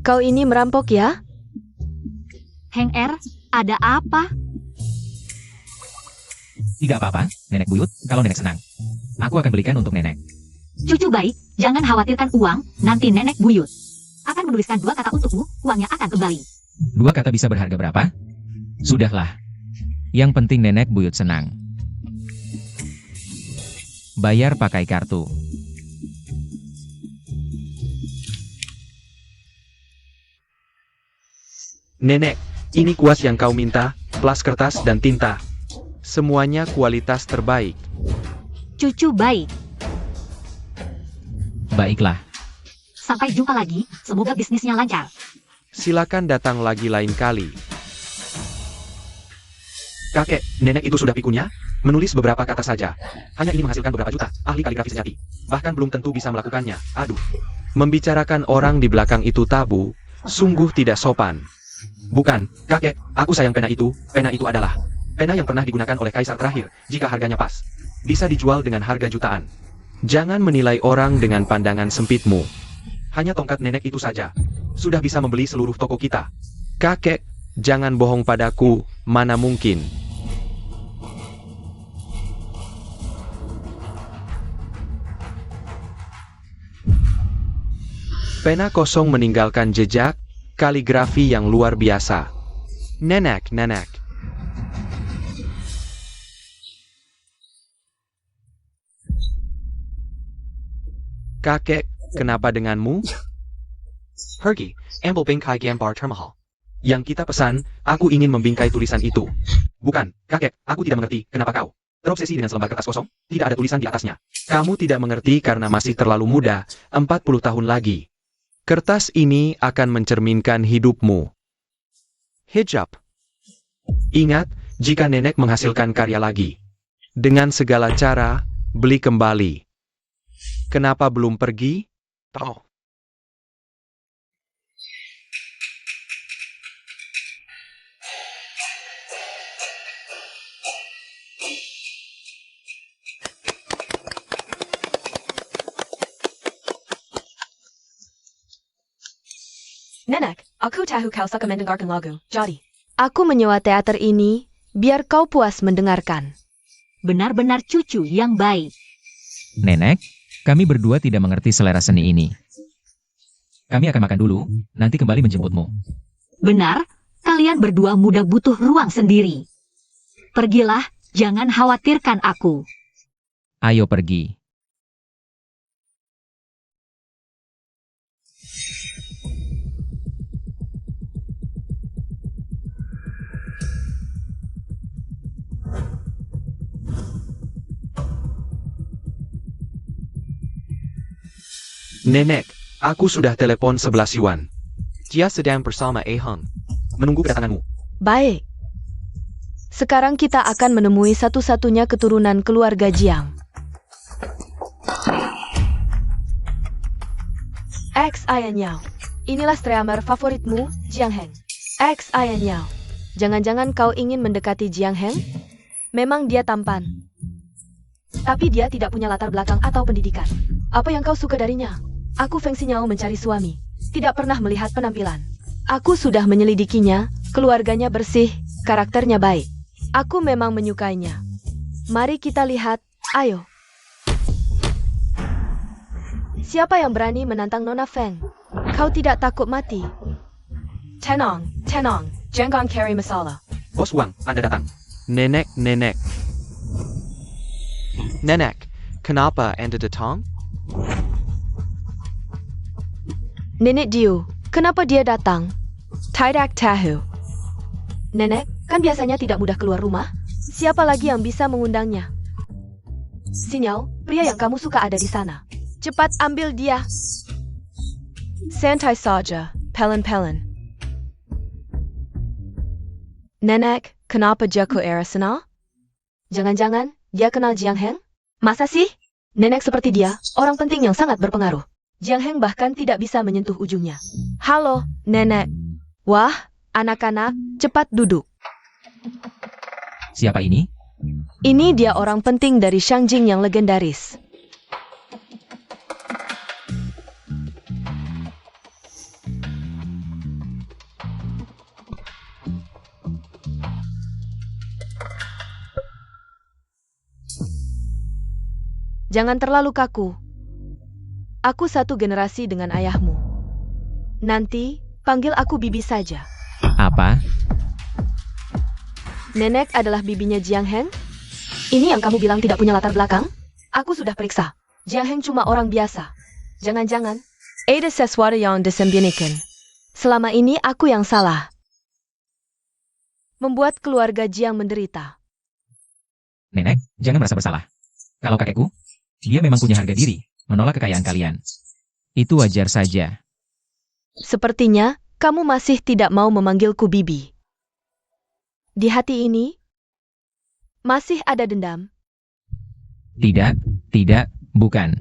Kau ini merampok ya? Ada apa? Tidak apa-apa, Nenek buyut, kalau Nenek senang. Aku akan belikan untuk Nenek. Cucu baik, jangan khawatirkan uang, nanti Nenek buyut akan menuliskan 2 kata untukmu, uangnya akan kembali. 2 kata bisa berharga berapa? Sudahlah. Yang penting Nenek buyut senang. Bayar pakai kartu. Nenek, Ini kuas yang kau minta, plus kertas dan tinta. Semuanya kualitas terbaik. Cucu baik. Baiklah. Sampai jumpa lagi, semoga bisnisnya lancar. Silakan datang lagi lain kali. Kakek, nenek itu sudah pikunya? Menulis beberapa kata saja. Hanya ini menghasilkan beberapa juta, ahli kaligrafi sejati. Bahkan belum tentu bisa melakukannya. Aduh. Membicarakan orang di belakang itu tabu, sungguh tidak sopan. Bukan, kakek, aku sayang pena itu adalah pena yang pernah digunakan oleh kaisar terakhir, jika harganya pas. Bisa dijual dengan harga jutaan. Jangan menilai orang dengan pandangan sempitmu. Hanya tongkat nenek itu saja. Sudah bisa membeli seluruh toko kita. Kakek, jangan bohong padaku, mana mungkin. Pena kosong meninggalkan jejak, kaligrafi yang luar biasa. Nenek. Kakek, kenapa denganmu? Hergi, ambil bingkai gambar termahal. Yang kita pesan, aku ingin membingkai tulisan itu. Bukan, kakek, aku tidak mengerti, kenapa kau terobsesi dengan selembar kertas kosong, tidak ada tulisan di atasnya. Kamu tidak mengerti karena masih terlalu muda, 40 tahun lagi. Kertas ini akan mencerminkan hidupmu. Hijab. Ingat, jika nenek menghasilkan karya lagi. Dengan segala cara, beli kembali. Kenapa belum pergi? Tahu. Nenek, aku tahu kau suka mendengarkan lagu. Jadi, aku menyewa teater ini biar kau puas mendengarkan. Benar-benar cucu yang baik. Nenek, kami berdua tidak mengerti selera seni ini. Kami akan makan dulu, nanti kembali menjemputmu. Benar, kalian berdua muda butuh ruang sendiri. Pergilah, jangan khawatirkan aku. Ayo pergi. Nenek, aku sudah telepon 11 Yuan. Dia sedang bersama Heng. Menunggu kedatanganmu. Baik. Sekarang kita akan menemui satu-satunya keturunan keluarga Jiang. X Ayan Yao. Inilah streamer favoritmu, Jiang Heng. X Ayan Yao. Jangan-jangan kau ingin mendekati Jiang Heng? Memang dia tampan. Tapi dia tidak punya latar belakang atau pendidikan. Apa yang kau suka darinya? Aku Feng Xinyao mencari suami. Tidak pernah melihat penampilan. Aku sudah menyelidikinya, keluarganya bersih, karakternya baik. Aku memang menyukainya. Mari kita lihat, ayo. Siapa yang berani menantang Nona Feng? Kau tidak takut mati? Tenang, jangan carry masalah. Bos Wang, Anda datang. Nenek. Nenek, kenapa Anda datang? Nenek Diu, kenapa dia datang? Tidak tahu. Nenek, kan biasanya tidak mudah keluar rumah. Siapa lagi yang bisa mengundangnya? Sinyal, pria yang kamu suka ada di sana. Cepat ambil dia. Santai saja, pelen. Nenek, kenapa dia ke arah sana? Jangan-jangan dia kenal Jiang Heng? Masa sih? Nenek seperti dia, orang penting yang sangat berpengaruh. Jiang Heng bahkan tidak bisa menyentuh ujungnya. Halo, Nenek. Wah, anak-anak, cepat duduk. Siapa ini? Ini dia orang penting dari Shangjing yang legendaris. Jangan terlalu kaku. Aku satu generasi dengan ayahmu. Nanti, panggil aku Bibi saja. Apa? Nenek adalah bibinya Jiang Heng? Ini yang kamu bilang tidak punya latar belakang? Aku sudah periksa. Jiang Heng cuma orang biasa. Jangan-jangan, ada sesuatu yang disembunyikan. Selama ini aku yang salah. membuat keluarga Jiang menderita. Nenek, jangan merasa bersalah. Kalau kakekku, dia memang punya harga diri, menolak kekayaan kalian. Itu wajar saja. Sepertinya, kamu masih tidak mau memanggilku Bibi. Di hati ini, masih ada dendam. Tidak, bukan.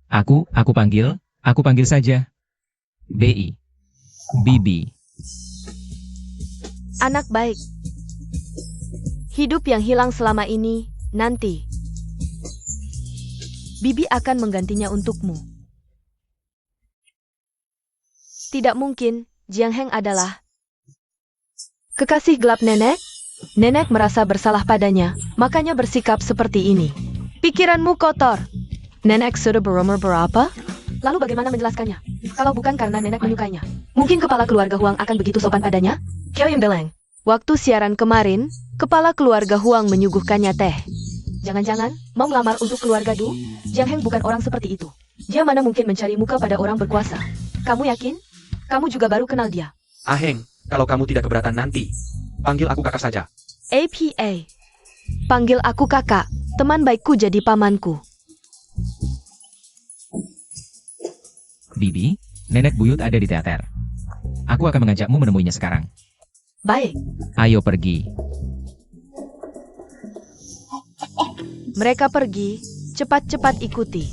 Aku panggil saja. BI. Bibi. Anak baik. Hidup yang hilang selama ini, nanti. Bibi akan menggantinya untukmu. Tidak mungkin, Jiang Heng adalah kekasih gelap nenek. Nenek merasa bersalah padanya, makanya bersikap seperti ini. Pikiranmu kotor. Nenek sudah berumur berapa? Lalu bagaimana menjelaskannya? Kalau bukan karena nenek menyukainya. Mungkin kepala keluarga Huang akan begitu sopan padanya? Kiao Yang Beleng. Waktu siaran kemarin, kepala keluarga Huang menyuguhkannya teh. Jangan-jangan, mau melamar untuk keluarga Du? Jiang Heng bukan orang seperti itu. Dia mana mungkin mencari muka pada orang berkuasa. Kamu yakin? Kamu juga baru kenal dia. Aheng, kalau kamu tidak keberatan nanti, panggil aku kakak saja. APA. Panggil aku kakak, teman baikku jadi pamanku. Bibi, nenek buyut ada di teater. Aku akan mengajakmu menemuinya sekarang. Baik. Ayo pergi. Mereka pergi, cepat-cepat ikuti.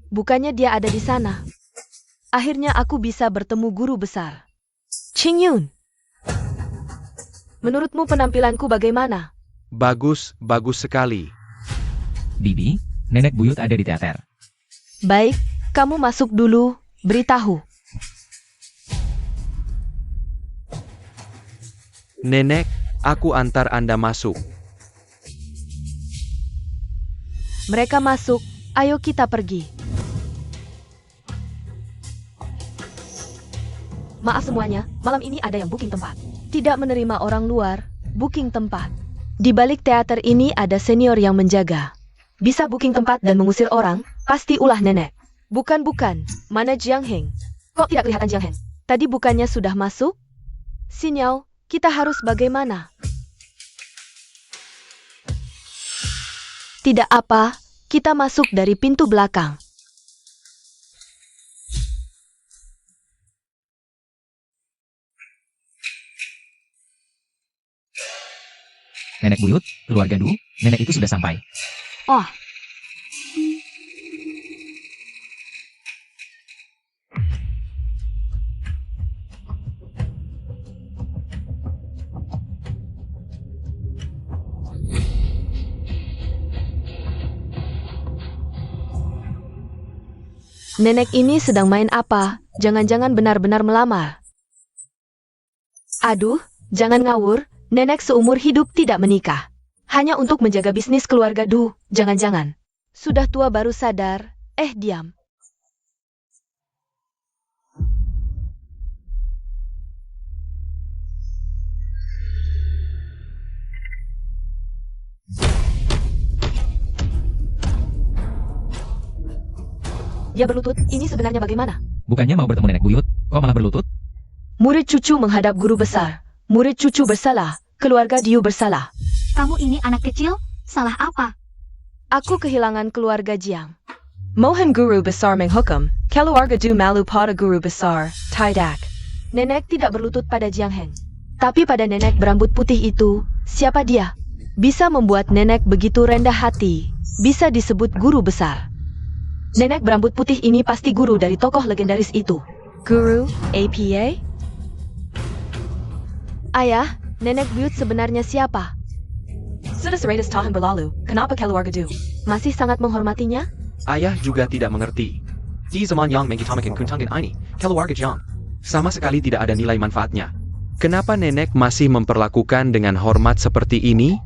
Bukannya dia ada di sana. Akhirnya aku bisa bertemu guru besar. Qing Yun. Menurutmu penampilanku bagaimana? Bagus sekali. Bibi, nenek buyut ada di teater. Baik, kamu masuk dulu, beritahu. Nenek, aku antar Anda masuk. Mereka masuk, ayo kita pergi. Maaf semuanya, malam ini ada yang booking tempat. Tidak menerima orang luar, booking tempat. Di balik teater ini ada senior yang menjaga. Bisa booking tempat dan mengusir orang, pasti ulah nenek. Bukan, mana Jiang Heng? Kok tidak kelihatan Jiang Heng? Tadi bukannya sudah masuk? Sinyal, kita harus bagaimana? Tidak apa, kita masuk dari pintu belakang. Nenek buyut, keluarga Du, nenek itu sudah sampai. Oh, Nenek ini sedang main apa? Jangan-jangan benar-benar melamar. Aduh, jangan ngawur. Nenek seumur hidup tidak menikah. Hanya untuk menjaga bisnis keluarga Du. Jangan-jangan. Sudah tua baru sadar. Diam. Dia berlutut, ini sebenarnya bagaimana? Bukannya mau bertemu nenek buyut, kok malah berlutut? Murid cucu menghadap guru besar. Murid cucu bersalah, keluarga Diu bersalah. kamu ini anak kecil? Salah apa? Aku kehilangan keluarga Jiang. Mohon guru besar menghukum, keluarga Du malu pada guru besar, tidak. Nenek tidak berlutut pada Jiang Heng. Tapi pada nenek berambut putih itu, siapa dia? Bisa membuat nenek begitu rendah hati, bisa disebut guru besar. Nenek berambut putih ini pasti guru dari tokoh legendaris itu. Guru, APA? Ayah, nenek buyut sebenarnya siapa? Sudah 100 tahun berlalu, kenapa keluarga Du masih sangat menghormatinya? Ayah juga tidak mengerti. Di zaman yang mengutamakan kuntangan ini, keluarga Jiang sama sekali tidak ada nilai manfaatnya. Kenapa nenek masih memperlakukan dengan hormat seperti ini?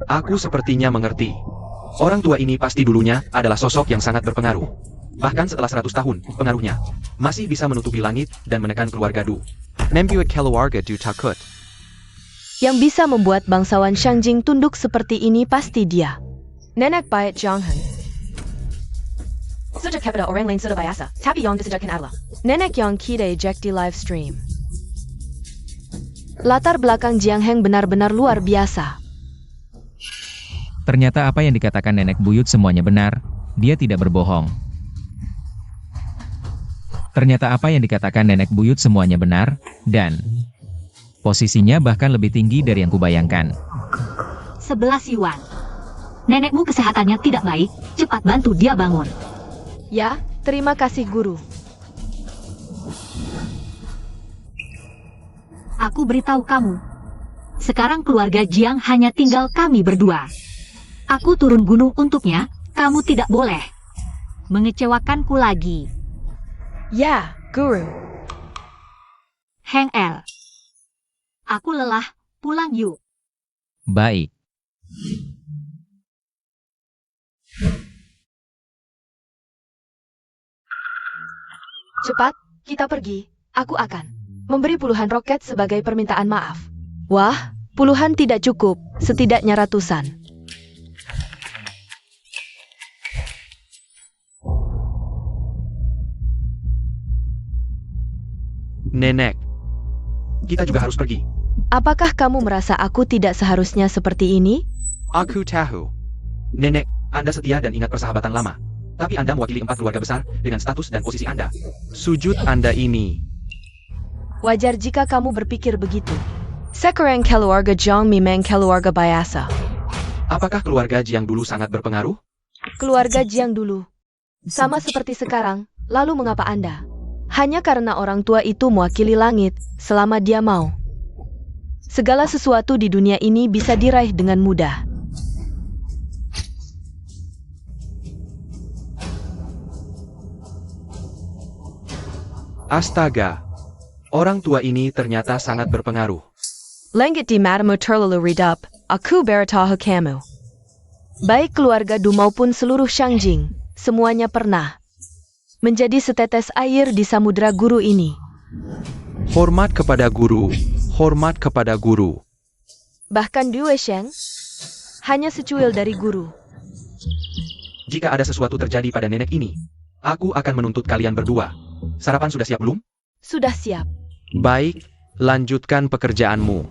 Aku sepertinya mengerti. Orang tua ini pasti dulunya adalah sosok yang sangat berpengaruh. Bahkan setelah 100 tahun, pengaruhnya masih bisa menutupi langit dan menekan keluarga Du. Membuat keluarga Du takut. Yang bisa membuat bangsawan Shangjing tunduk seperti ini pasti dia. Nenek Bait Zhonghen. Sejak kepada orang lain sudah biasa, tapi yang disejukkan adalah Nenek yang kita eject di live stream. Latar belakang Jiang Heng benar-benar luar biasa. Ternyata apa yang dikatakan Nenek Buyut semuanya benar, dia tidak berbohong. Ternyata apa yang dikatakan Nenek Buyut semuanya benar, dan posisinya bahkan lebih tinggi dari yang kubayangkan. 11 yuan. Nenekmu kesehatannya tidak baik, cepat bantu dia bangun. Ya, terima kasih guru. Aku beritahu kamu. Sekarang keluarga Jiang hanya tinggal kami berdua. Aku turun gunung untuknya, kamu tidak boleh mengecewakanku lagi. Ya, guru. Heng El. Aku lelah, pulang yuk. Baik. Cepat, kita pergi. Aku akan memberi puluhan roket sebagai permintaan maaf. Wah, puluhan tidak cukup, setidaknya ratusan. Nenek, kita juga harus pergi. Apakah kamu merasa aku tidak seharusnya seperti ini? Aku tahu. Nenek, Anda setia dan ingat persahabatan lama. Tapi Anda mewakili 4 keluarga besar dengan status dan posisi Anda. Sujud Anda ini. Wajar jika kamu berpikir begitu. Sekarang keluarga Jiang memang keluarga biasa. Apakah keluarga Jiang dulu sangat berpengaruh? Keluarga Jiang dulu. Sama seperti sekarang, lalu mengapa Anda? Hanya karena orang tua itu mewakili langit, selama dia mau. Segala sesuatu di dunia ini bisa diraih dengan mudah. Astaga, orang tua ini ternyata sangat berpengaruh. Langit di matamu terlalu redup, aku beritahu kamu. Baik keluarga Du maupun seluruh Shangjing, semuanya pernah menjadi setetes air di samudera guru ini. Hormat kepada guru, hormat kepada guru. Bahkan Due Sheng hanya secuil dari guru. Jika ada sesuatu terjadi pada nenek ini, aku akan menuntut kalian berdua. Sarapan sudah siap belum? Sudah siap. Baik, lanjutkan pekerjaanmu.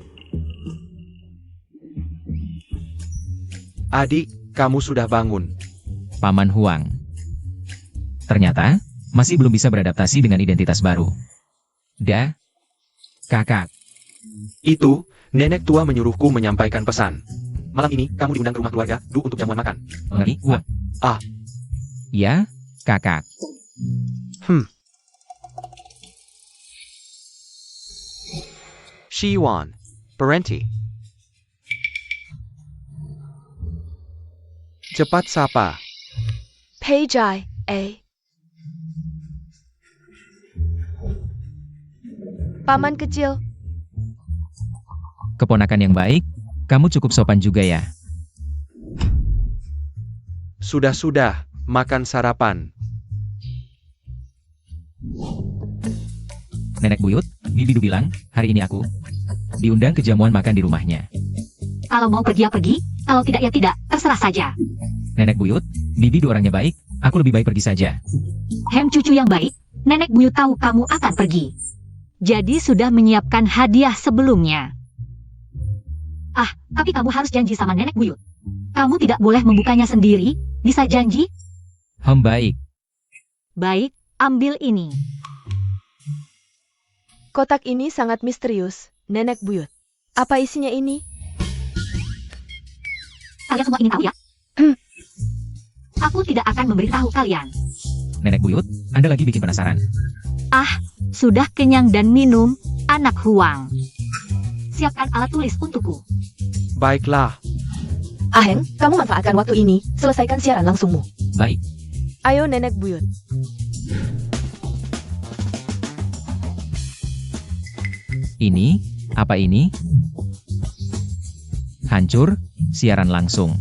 Adik, kamu sudah bangun. Paman Huang. Ternyata, masih belum bisa beradaptasi dengan identitas baru. Kakak. Itu, nenek tua menyuruhku menyampaikan pesan. Malam ini, kamu diundang ke rumah keluarga Du untuk jamuan makan. Mengerti? Wah. Ah. Ya, kakak. Shiwan. Berhenti. Cepat sapa. Pei Jai, Paman kecil. Keponakan yang baik, kamu cukup sopan juga ya. Sudah, makan sarapan. Nenek Buyut, Bibi Du bilang, hari ini aku diundang ke jamuan makan di rumahnya. Kalau mau pergi ya pergi, kalau tidak ya tidak, terserah saja. Nenek Buyut, Bibi Du orangnya baik, aku lebih baik pergi saja. Hem cucu yang baik, Nenek Buyut tahu kamu akan pergi. Jadi sudah menyiapkan hadiah sebelumnya. Ah, tapi kamu harus janji sama Nenek Buyut. Kamu tidak boleh membukanya sendiri, bisa janji? Baik. Baik, ambil ini. Kotak ini sangat misterius, Nenek Buyut. Apa isinya ini? Kalian semua ingin tahu ya? Aku tidak akan memberitahu kalian. Nenek Buyut, Anda lagi bikin penasaran. Ah, sudah kenyang dan minum, anak Huang. Siapkan alat tulis untukku. Baiklah. Aheng, kamu manfaatkan waktu ini, selesaikan siaran langsungmu. Baik. Ayo Nenek Buyut. Ini, apa ini? Hancur, siaran langsung.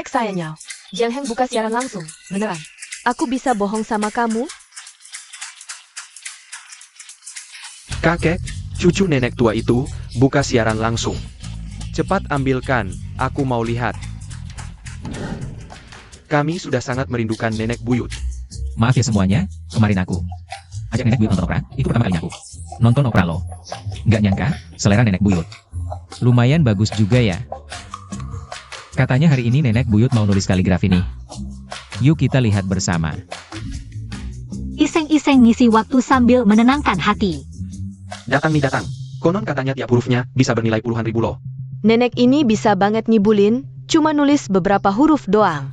saya, Nyao. Jiang Heng buka siaran langsung. Beneran. Aku bisa bohong sama kamu? Kakek, cucu nenek tua itu, buka siaran langsung. Cepat ambilkan, aku mau lihat. Kami sudah sangat merindukan nenek buyut. Maaf ya semuanya, kemarin aku ajak nenek buyut nonton opera, itu pertama kalinya aku nonton opera loh. Nggak nyangka, selera nenek buyut lumayan bagus juga ya. Katanya hari ini nenek buyut mau nulis kaligrafi nih. Yuk kita lihat bersama. Iseng-iseng ngisi waktu sambil menenangkan hati. Datang nih datang. Konon katanya tiap hurufnya bisa bernilai puluhan ribu loh. Nenek ini bisa banget ngibulin, cuma nulis beberapa huruf doang.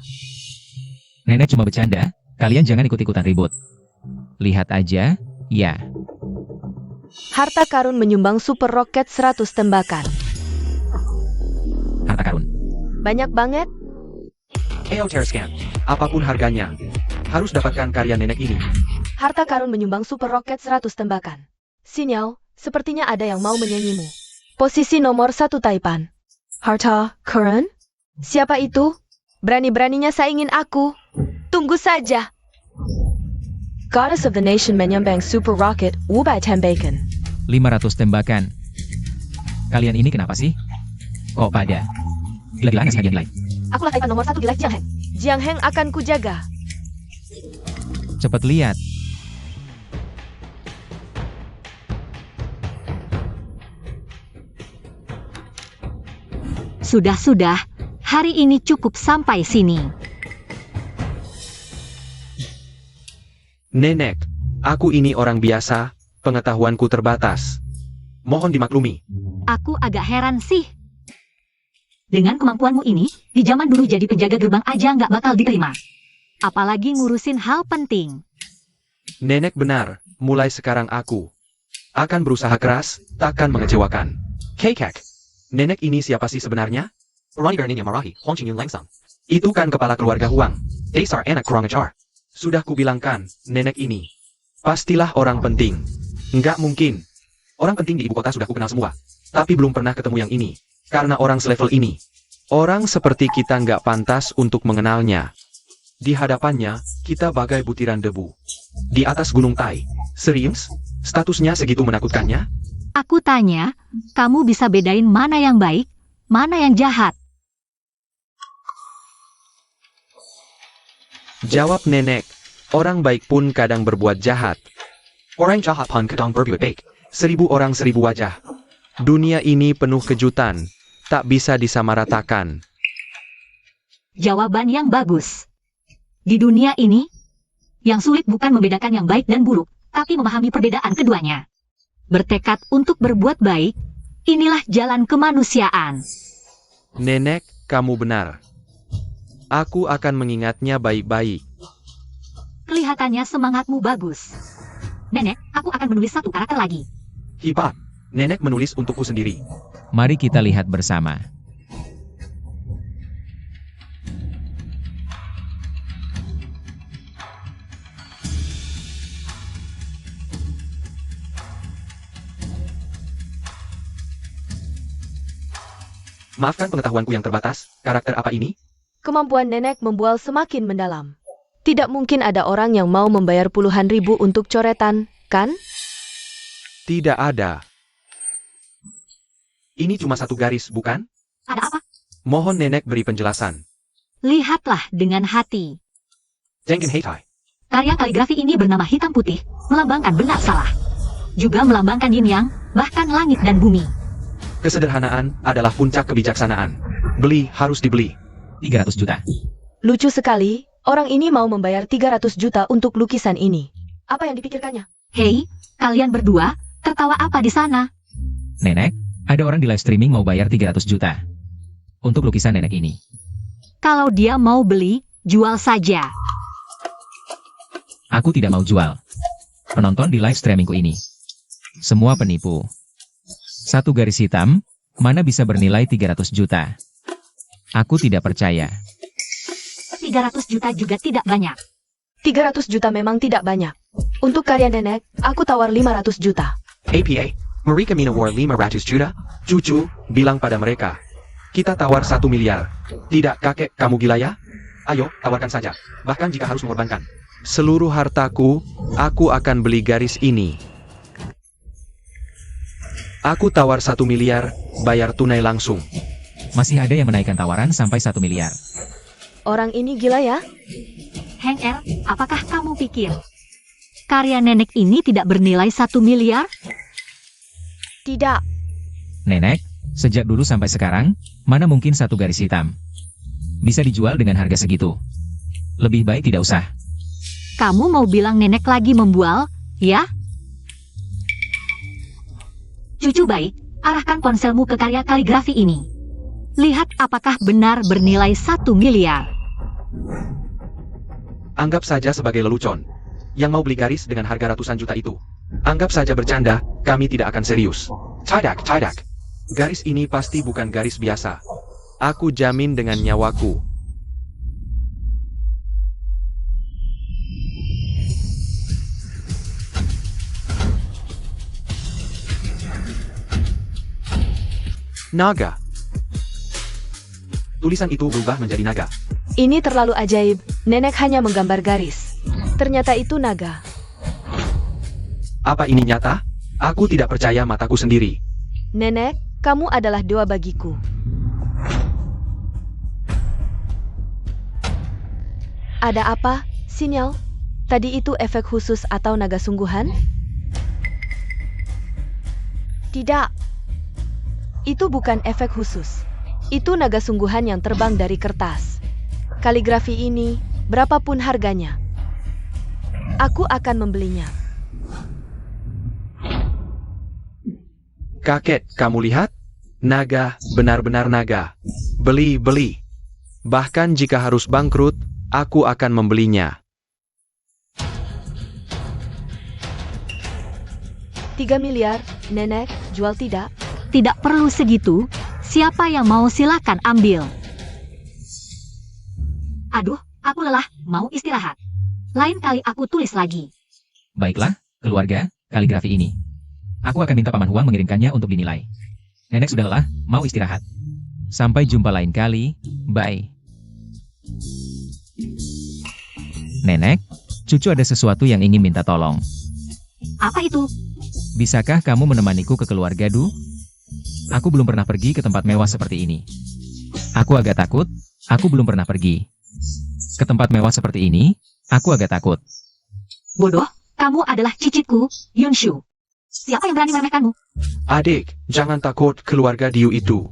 Nenek cuma bercanda, kalian jangan ikut-ikutan ribut. Lihat aja, ya. Harta karun menyumbang super roket 100 tembakan. Harta karun. Banyak banget. Eoterscan. Apapun harganya, harus dapatkan karya nenek ini. Harta karun menyumbang super roket 100 tembakan. Sinyal, sepertinya ada yang mau menyanyimu. Posisi nomor 1 Taipan. Harta karun? Siapa itu? Berani-beraninya saingin aku. Tunggu saja. Goddess of the Nation menyumbang super rocket 500 tembakan. 500 tembakan. Kalian ini kenapa sih? Kok pada gila-gilaan ngasih hadiah nilai? Akulah Taipan nomor 1 di live Jiang Heng. Jiang Heng akan kujaga. Cepet lihat. Sudah-sudah, hari ini cukup sampai sini. Nenek, aku ini orang biasa, pengetahuanku terbatas. Mohon dimaklumi. Aku agak heran sih. Dengan kemampuanmu ini, di zaman dulu jadi penjaga gerbang aja nggak bakal diterima. Apalagi ngurusin hal penting. Nenek benar, mulai sekarang aku akan berusaha keras, takkan mengecewakan. Kekek, nenek ini siapa sih sebenarnya? Rani Garninya Marahi, Huang Qingyun Langsang. Itu kan kepala keluarga Huang. Dasar anak kurang ajar. Sudah kubilangkan, nenek ini pastilah orang penting. Nggak mungkin. Orang penting di ibu kota sudah kukenal semua. Tapi belum pernah ketemu yang ini. Karena orang selevel ini. Orang seperti kita nggak pantas untuk mengenalnya. Di hadapannya, kita bagai butiran debu. Di atas gunung Tai. Serius? Statusnya segitu menakutkannya? Aku tanya, kamu bisa bedain mana yang baik, mana yang jahat? Jawab nenek. Orang baik pun kadang berbuat jahat. Orang jahat pun kadang berbuat baik. 1000 orang 1000 wajah. Dunia ini penuh kejutan. Tak bisa disamaratakan. Jawaban yang bagus. Di dunia ini, yang sulit bukan membedakan yang baik dan buruk, tapi memahami perbedaan keduanya. Bertekad untuk berbuat baik, inilah jalan kemanusiaan. Nenek, kamu benar. Aku akan mengingatnya baik-baik. Kelihatannya semangatmu bagus. Nenek, aku akan menulis satu karakter lagi. Hebat. Nenek menulis untukku sendiri. Mari kita lihat bersama. Maafkan pengetahuanku yang terbatas, karakter apa ini? Kemampuan nenek membual semakin mendalam. Tidak mungkin ada orang yang mau membayar puluhan ribu untuk coretan, kan? Tidak ada. Ini cuma satu garis, bukan? Ada apa? Mohon nenek beri penjelasan. Lihatlah dengan hati. Dengen Heitai. Karya kaligrafi ini bernama hitam putih, melambangkan benar salah. Juga melambangkan yin yang, bahkan langit dan bumi. Kesederhanaan adalah puncak kebijaksanaan. Beli harus dibeli. 300 juta. Lucu sekali, orang ini mau membayar 300 juta untuk lukisan ini. Apa yang dipikirkannya? Hei, kalian berdua, tertawa apa di sana? Nenek, ada orang di live streaming mau bayar 300 juta. Untuk lukisan nenek ini. Kalau dia mau beli, jual saja. Aku tidak mau jual. Penonton di live streamingku ini. Semua penipu. Satu garis hitam, mana bisa bernilai 300 juta. Aku tidak percaya. 300 juta juga tidak banyak. 300 juta memang tidak banyak. Untuk karya nenek, aku tawar 500 juta. APA. Marika Mina war 500 juta. Cucu, bilang pada mereka. Kita tawar 1 miliar. Tidak, kakek, kamu gila ya? Ayo, tawarkan saja. Bahkan jika harus mengorbankan seluruh hartaku, aku akan beli garis ini. Aku tawar 1 miliar, bayar tunai langsung. Masih ada yang menaikkan tawaran sampai 1 miliar. Orang ini gila ya? Heng Er, apakah kamu pikir karya nenek ini tidak bernilai 1 miliar? Tidak. Nenek, sejak dulu sampai sekarang, mana mungkin satu garis hitam bisa dijual dengan harga segitu? Lebih baik tidak usah. Kamu mau bilang nenek lagi membual, ya? Cucu baik, arahkan ponselmu ke karya kaligrafi ini. Lihat apakah benar bernilai 1 miliar. Anggap saja sebagai lelucon. Yang mau beli garis dengan harga ratusan juta itu. Anggap saja bercanda, kami tidak akan serius. Cadak. Garis ini pasti bukan garis biasa. Aku jamin dengan nyawaku. Naga. Tulisan itu berubah menjadi naga. Ini terlalu ajaib. Nenek hanya menggambar garis. Ternyata itu naga. Apa ini nyata? Aku tidak percaya mataku sendiri. Nenek, kamu adalah doa bagiku. Ada apa, Sinyal? Tadi itu efek khusus atau naga sungguhan? Tidak. Itu bukan efek khusus. Itu naga sungguhan yang terbang dari kertas. Kaligrafi ini, berapapun harganya, aku akan membelinya. Kakek, kamu lihat? Naga, benar-benar naga. Beli. Bahkan jika harus bangkrut, aku akan membelinya. 3 miliar, Nenek, jual tidak? Tidak perlu segitu. Siapa yang mau silakan ambil. Aduh, aku lelah, mau istirahat. Lain kali aku tulis lagi. Baiklah, keluarga, kaligrafi ini. Aku akan minta Paman Huang mengirimkannya untuk dinilai. Nenek sudah lelah, mau istirahat. Sampai jumpa lain kali, bye. Nenek, cucu ada sesuatu yang ingin minta tolong. Apa itu? Bisakah kamu menemaniku ke keluarga Du? Aku belum pernah pergi ke tempat mewah seperti ini. Aku agak takut, aku belum pernah pergi ke tempat mewah seperti ini, aku agak takut. Bodoh, kamu adalah cicitku, Yunshu. Siapa yang berani meremehkanmu? Adik, jangan takut, keluarga Diu itu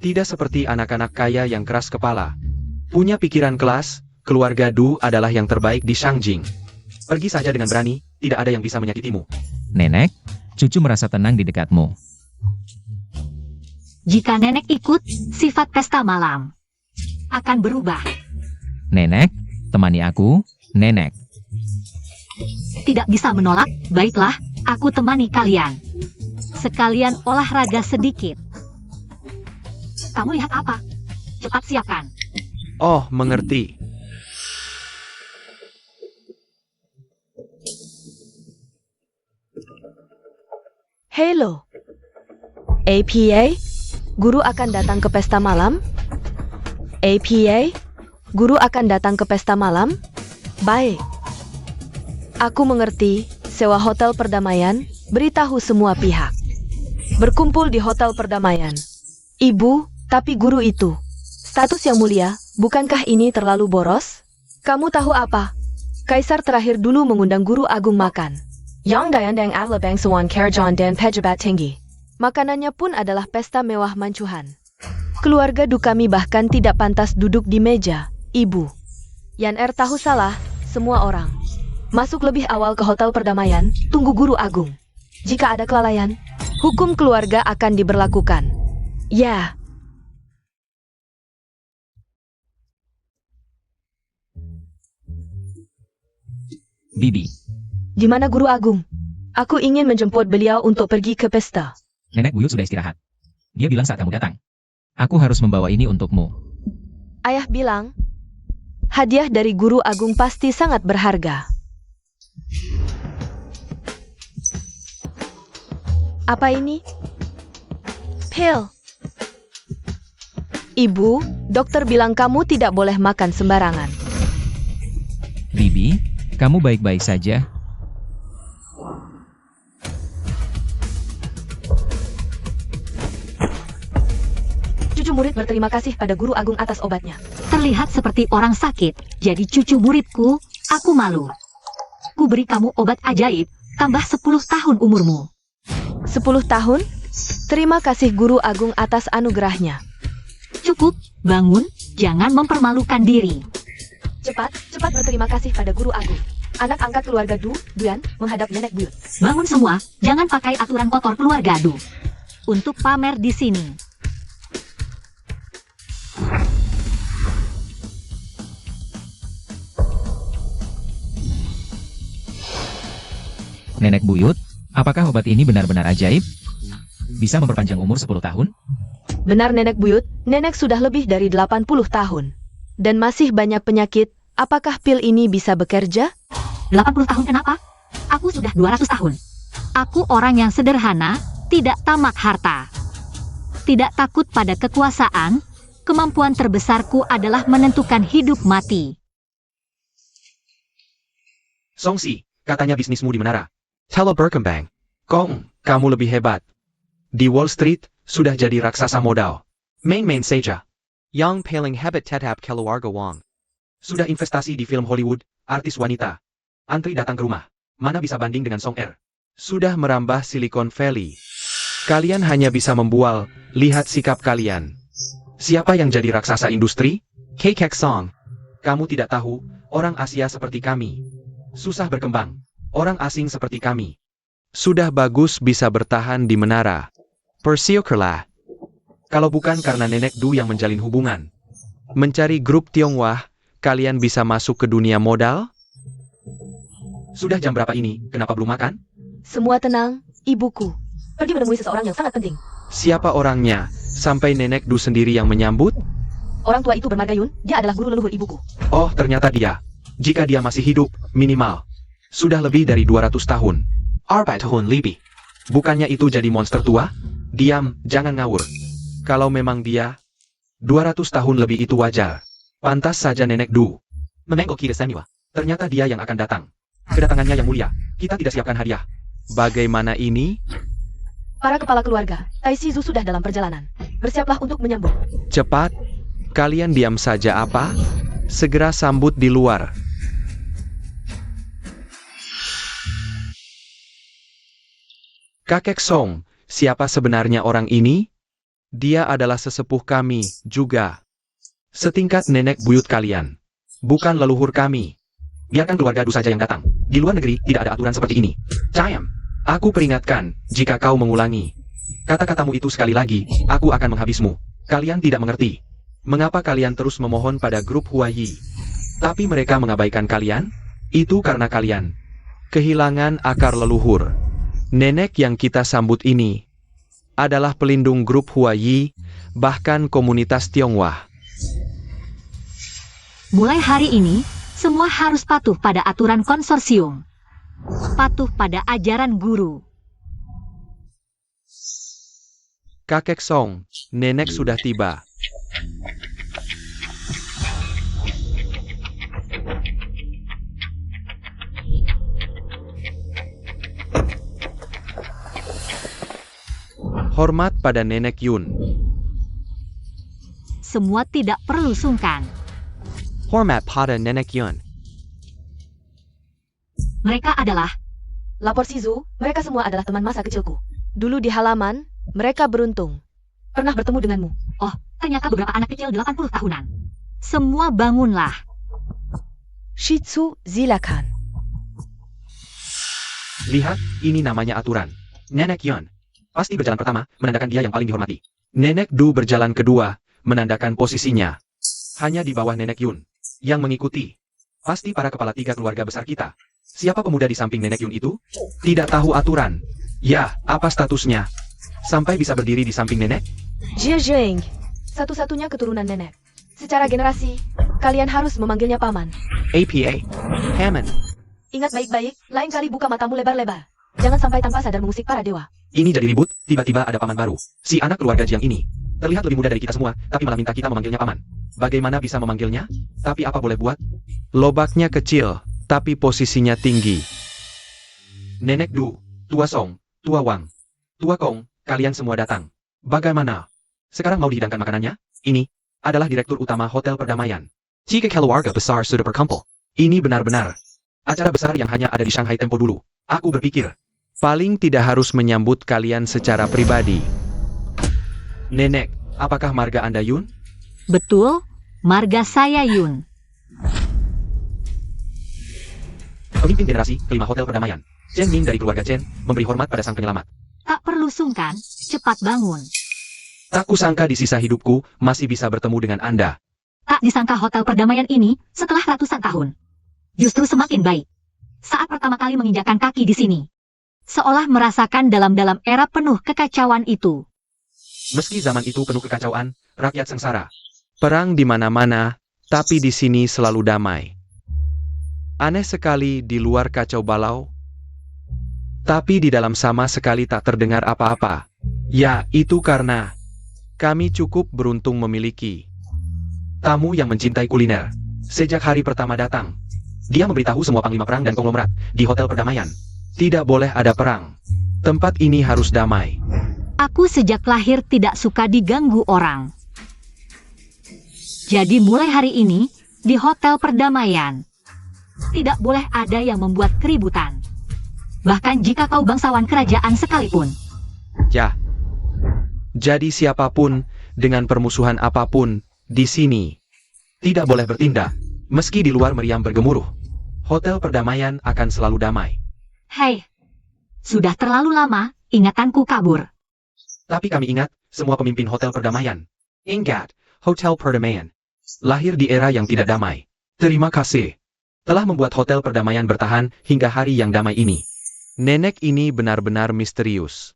tidak seperti anak-anak kaya yang keras kepala. Punya pikiran kelas, keluarga Du adalah yang terbaik di Shangjing. Pergi saja dengan berani, tidak ada yang bisa menyakitimu. Nenek, cucu merasa tenang di dekatmu. Jika nenek ikut, sifat pesta malam akan berubah. Nenek, temani aku, Nenek. Tidak bisa menolak, baiklah, aku temani kalian. Sekalian olahraga sedikit. Kamu lihat apa? Cepat siapkan. Oh, mengerti. Halo. APA, guru akan datang ke pesta malam? APA, guru akan datang ke pesta malam? Baik. Aku mengerti, sewa hotel perdamaian, beritahu semua pihak. Berkumpul di hotel perdamaian. Ibu, tapi guru itu. Status yang mulia, bukankah ini terlalu boros? Kamu tahu apa? Kaisar terakhir dulu mengundang guru agung makan. Yang Dayandang Adlabang Sawan Karajan dan Pejabat Tinggi. Makanannya pun adalah pesta mewah mancuhan. Keluarga Du kami bahkan tidak pantas duduk di meja, Ibu. Yan Er tahu salah, semua orang. Masuk lebih awal ke hotel perdamaian, tunggu guru agung. Jika ada kelalaian, hukum keluarga akan diberlakukan. Ya. Bibi. Di mana guru agung? Aku ingin menjemput beliau untuk pergi ke pesta. Nenek buyut sudah istirahat. Dia bilang saat kamu datang. Aku harus membawa ini untukmu. Ayah bilang, hadiah dari guru agung pasti sangat berharga. Apa ini? Pil. Ibu, dokter bilang kamu tidak boleh makan sembarangan. Bibi, kamu baik-baik saja? Cucu murid berterima kasih pada guru agung atas obatnya. Terlihat seperti orang sakit, jadi cucu muridku, aku malu. Ku beri kamu obat ajaib, tambah 10 tahun umurmu. 10 tahun? Terima kasih guru agung atas anugerahnya. Cukup, bangun, jangan mempermalukan diri. Cepat berterima kasih pada guru agung. Anak angkat keluarga Duan, menghadap nenek buyut. Bangun semua, jangan pakai aturan kotor keluarga Du. Untuk pamer di sini. Nenek buyut, apakah obat ini benar-benar ajaib? Bisa memperpanjang umur 10 tahun? Benar nenek buyut, nenek sudah lebih dari 80 tahun. Dan masih banyak penyakit, apakah pil ini bisa bekerja? 80 tahun kenapa? Aku sudah 200 tahun. Aku orang yang sederhana, tidak tamak harta. Tidak takut pada kekuasaan, kemampuan terbesarku adalah menentukan hidup mati. Songsi, katanya bisnismu di menara. Telah berkembang. Kong, kamu lebih hebat. Di Wall Street, sudah jadi raksasa modal. Main-main saja. Yang paling hebat tetap keluarga Wang. Sudah investasi di film Hollywood, artis wanita. Antri datang ke rumah. Mana bisa banding dengan Song Er? Sudah merambah Silicon Valley. Kalian hanya bisa membual, lihat sikap kalian. Siapa yang jadi raksasa industri? Kek Song. Kamu tidak tahu, orang Asia seperti kami. Susah berkembang. Orang asing seperti kami. Sudah bagus bisa bertahan di menara. Bersyukurlah. Kalau bukan karena Nenek Du yang menjalin hubungan. Mencari grup Tionghoa, kalian bisa masuk ke dunia modal? Sudah jam berapa ini, kenapa belum makan? Semua tenang, ibuku. Pergi menemui seseorang yang sangat penting. Siapa orangnya? Sampai Nenek Du sendiri yang menyambut? Orang tua itu bermarga Yun, dia adalah guru leluhur ibuku. Oh, ternyata dia. Jika dia masih hidup, minimal. Sudah lebih dari 200 tahun. 200 tahun lebih. Bukannya itu jadi monster tua? Diam, jangan ngawur. Kalau memang dia, 200 tahun lebih itu wajar. Pantas saja Nenek Du. Memengok kita semua. Ternyata dia yang akan datang. Kedatangannya yang mulia. Kita tidak siapkan hadiah. Bagaimana ini? Para kepala keluarga, Tai Shizu sudah dalam perjalanan. Bersiaplah untuk menyambut. Cepat. Kalian diam saja apa? Segera sambut di luar. Kakek Song, siapa sebenarnya orang ini? Dia adalah sesepuh kami, juga. Setingkat nenek buyut kalian. Bukan leluhur kami. Biarkan keluarga Du saja yang datang. Di luar negeri, tidak ada aturan seperti ini. Cayam, aku peringatkan, jika kau mengulangi kata-katamu itu sekali lagi, aku akan menghabismu. Kalian tidak mengerti. Mengapa kalian terus memohon pada grup Huayi? Tapi mereka mengabaikan kalian? Itu karena kalian kehilangan akar leluhur. Nenek yang kita sambut ini adalah pelindung grup Huayi, bahkan komunitas Tionghoa. Mulai hari ini, semua harus patuh pada aturan konsorsium. Patuh pada ajaran guru. Kakek Song, nenek sudah tiba. Hormat pada Nenek Yun. Semua tidak perlu sungkan. Hormat pada Nenek Yun. Mereka adalah Lapor Shizu, mereka semua adalah teman masa kecilku. Dulu di halaman, mereka beruntung. Pernah bertemu denganmu. Oh, ternyata beberapa anak kecil 80 tahunan. Semua bangunlah. Shitsu silakan. Lihat, ini namanya aturan. Nenek Yun pasti berjalan pertama, menandakan dia yang paling dihormati. Nenek Du berjalan kedua, menandakan posisinya. Hanya di bawah Nenek Yun. Yang mengikuti, pasti para kepala 3 keluarga besar kita. Siapa pemuda di samping Nenek Yun itu? Tidak tahu aturan. Ya, apa statusnya? Sampai bisa berdiri di samping nenek? Jie Zheng. Satu-satunya keturunan nenek. Secara generasi, kalian harus memanggilnya paman. APA. Hammond. Ingat baik-baik, lain kali buka matamu lebar-lebar. Jangan sampai tanpa sadar mengusik para dewa. Ini jadi ribut, tiba-tiba ada paman baru. Si anak keluarga Jiang ini. Terlihat lebih muda dari kita semua, tapi malah minta kita memanggilnya paman. Bagaimana bisa memanggilnya? Tapi apa boleh buat? Lobaknya kecil, tapi posisinya tinggi. Nenek Du, Tua Song, Tua Wang, Tua Kong, kalian semua datang. Bagaimana? Sekarang mau dihidangkan makanannya? Ini adalah Direktur Utama Hotel Perdamaian. Jika keluarga besar sudah berkumpul. Ini benar-benar acara besar yang hanya ada di Shanghai Tempo dulu. Aku berpikir, paling tidak harus menyambut kalian secara pribadi. Nenek, apakah marga Anda Yun? Betul, marga saya Yun. Pemimpin generasi kelima Hotel Perdamaian, Chen Ming dari keluarga Chen, memberi hormat pada sang penyelamat. Tak perlu sungkan, cepat bangun. Tak kusangka di sisa hidupku masih bisa bertemu dengan Anda. Tak disangka Hotel Perdamaian ini setelah ratusan tahun justru semakin baik. Saat pertama kali menginjakkan kaki di sini, seolah merasakan dalam-dalam era penuh kekacauan itu. Meski zaman itu penuh kekacauan, rakyat sengsara. Perang di mana-mana, tapi di sini selalu damai. Aneh sekali di luar kacau balau, tapi di dalam sama sekali tak terdengar apa-apa. Ya, itu karena kami cukup beruntung memiliki tamu yang mencintai kuliner. Sejak hari pertama datang, dia memberitahu semua panglima perang dan konglomerat di Hotel Perdamaian, tidak boleh ada perang. Tempat ini harus damai. Aku sejak lahir tidak suka diganggu orang. Jadi mulai hari ini, di Hotel Perdamaian, tidak boleh ada yang membuat keributan. Bahkan jika kau bangsawan kerajaan sekalipun. Ya. Jadi siapapun, dengan permusuhan apapun, di sini, tidak boleh bertindak. Meski di luar meriam bergemuruh, Hotel Perdamaian akan selalu damai. Hei, sudah terlalu lama, ingatanku kabur. Tapi kami ingat, semua pemimpin Hotel Perdamaian. Ingat, Hotel Perdamaian. Lahir di era yang tidak damai. Terima kasih. Telah membuat Hotel Perdamaian bertahan hingga hari yang damai ini. Nenek ini benar-benar misterius.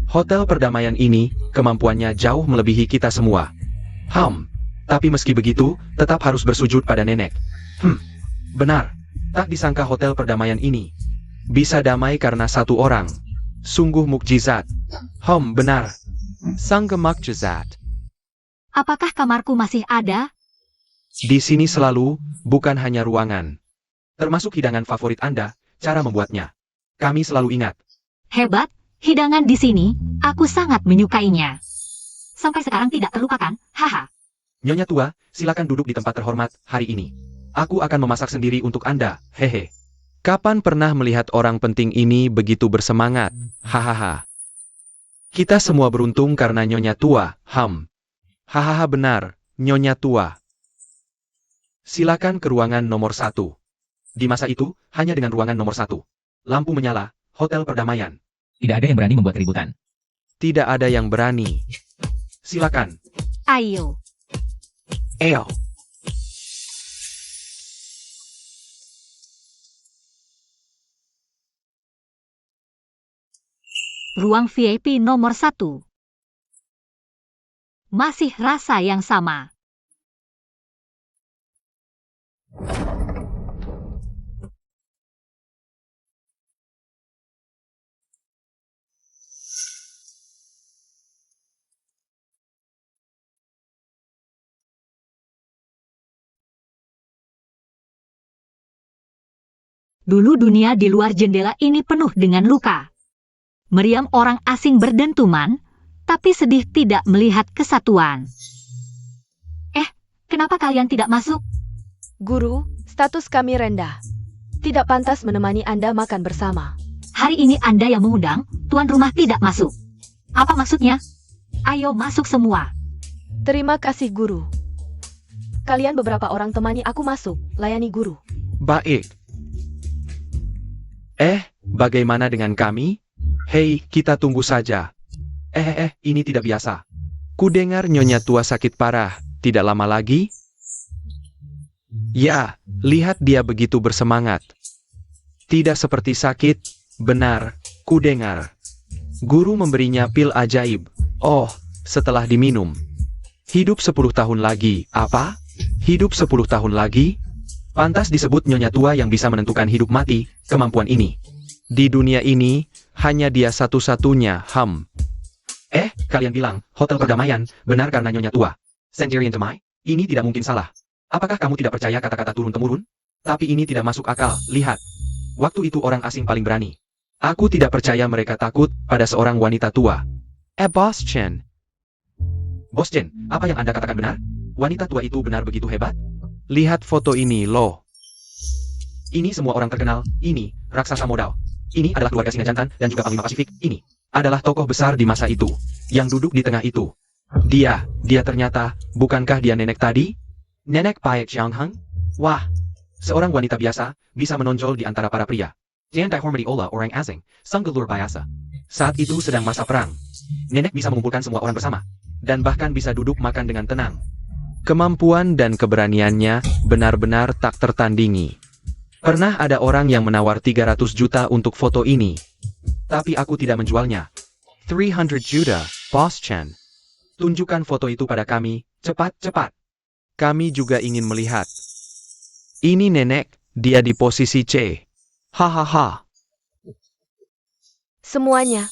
Hotel Perdamaian ini, kemampuannya jauh melebihi kita semua. Tapi meski begitu, tetap harus bersujud pada nenek. Benar. Tak disangka Hotel Perdamaian ini bisa damai karena satu orang. Sungguh mukjizat. Benar. Sangga mukjizat. Apakah kamarku masih ada? Di sini selalu, bukan hanya ruangan. Termasuk hidangan favorit Anda, cara membuatnya. Kami selalu ingat. Hebat, hidangan di sini, aku sangat menyukainya. Sampai sekarang tidak terlupakan, haha. Nyonya tua, silakan duduk di tempat terhormat hari ini. Aku akan memasak sendiri untuk Anda, hehe. Kapan pernah melihat orang penting ini begitu bersemangat, hahaha. Kita semua beruntung karena Nyonya tua, Hahaha benar, Nyonya tua. Silakan ke ruangan nomor 1. Di masa itu, hanya dengan ruangan nomor 1. Lampu menyala, Hotel Perdamaian. Tidak ada yang berani membuat keributan. Tidak ada yang berani. Silakan. Ayo. Ale. Ruang VIP nomor 1. Masih rasa yang sama. Dulu dunia di luar jendela ini penuh dengan luka. Meriam orang asing berdentuman, tapi sedih tidak melihat kesatuan. Kenapa kalian tidak masuk? Guru, status kami rendah. Tidak pantas menemani Anda makan bersama. Hari ini Anda yang mengundang, tuan rumah tidak masuk. Apa maksudnya? Ayo masuk semua. Terima kasih, Guru. Kalian beberapa orang temani aku masuk, layani Guru. Baik. Bagaimana dengan kami? Hei, kita tunggu saja. Ini tidak biasa. Kudengar Nyonya tua sakit parah, tidak lama lagi? Ya, lihat dia begitu bersemangat. Tidak seperti sakit, benar, kudengar. Guru memberinya pil ajaib. Oh, setelah diminum. Hidup 10 tahun lagi, apa? Hidup 10 tahun lagi? Pantas disebut Nyonya tua yang bisa menentukan hidup mati, kemampuan ini. Di dunia ini, hanya dia satu-satunya, Kalian bilang, Hotel Perdamaian, benar karena Nyonya tua. Sendirian Demai? Ini tidak mungkin salah. Apakah kamu tidak percaya kata-kata turun-temurun? Tapi ini tidak masuk akal, lihat. Waktu itu orang asing paling berani. Aku tidak percaya mereka takut pada seorang wanita tua. Boss Chen. Bos Chen, apa yang Anda katakan benar? Wanita tua itu benar begitu hebat? Lihat foto ini, loh. Ini semua orang terkenal, ini, raksasa modal. Ini adalah keluarga Singa Jantan dan juga Panglima Pasifik, ini adalah tokoh besar di masa itu, yang duduk di tengah itu. Dia ternyata, bukankah dia nenek tadi? Nenek Pai Chiang Heng? Wah, seorang wanita biasa, bisa menonjol di antara para pria. Jan dihormati oleh orang asing, sungguh luar biasa. Saat itu sedang masa perang. Nenek bisa mengumpulkan semua orang bersama, dan bahkan bisa duduk makan dengan tenang. Kemampuan dan keberaniannya benar-benar tak tertandingi. Pernah ada orang yang menawar 300 juta untuk foto ini. Tapi aku tidak menjualnya. 300 juta, Boss Chen. Tunjukkan foto itu pada kami, cepat-cepat. Kami juga ingin melihat. Ini nenek, dia di posisi C. Hahaha. Semuanya.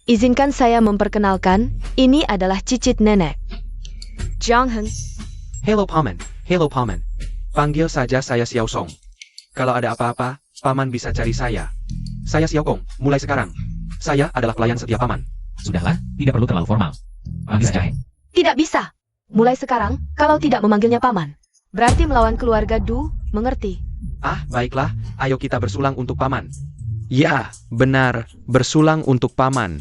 Izinkan saya memperkenalkan, ini adalah cicit nenek. Jiang Heng. Hello Paman, hello Paman. Panggil saja saya Xiao Song. Kalau ada apa-apa, Paman bisa cari saya. Saya Xiao Kong, mulai sekarang. Saya adalah pelayan setia Paman. Sudahlah, tidak perlu terlalu formal. Panggil saja Heng. Tidak bisa. Mulai sekarang, kalau tidak memanggilnya paman, berarti melawan keluarga Du, mengerti? Ah, baiklah, ayo kita bersulang untuk Paman. Ya, benar, bersulang untuk Paman.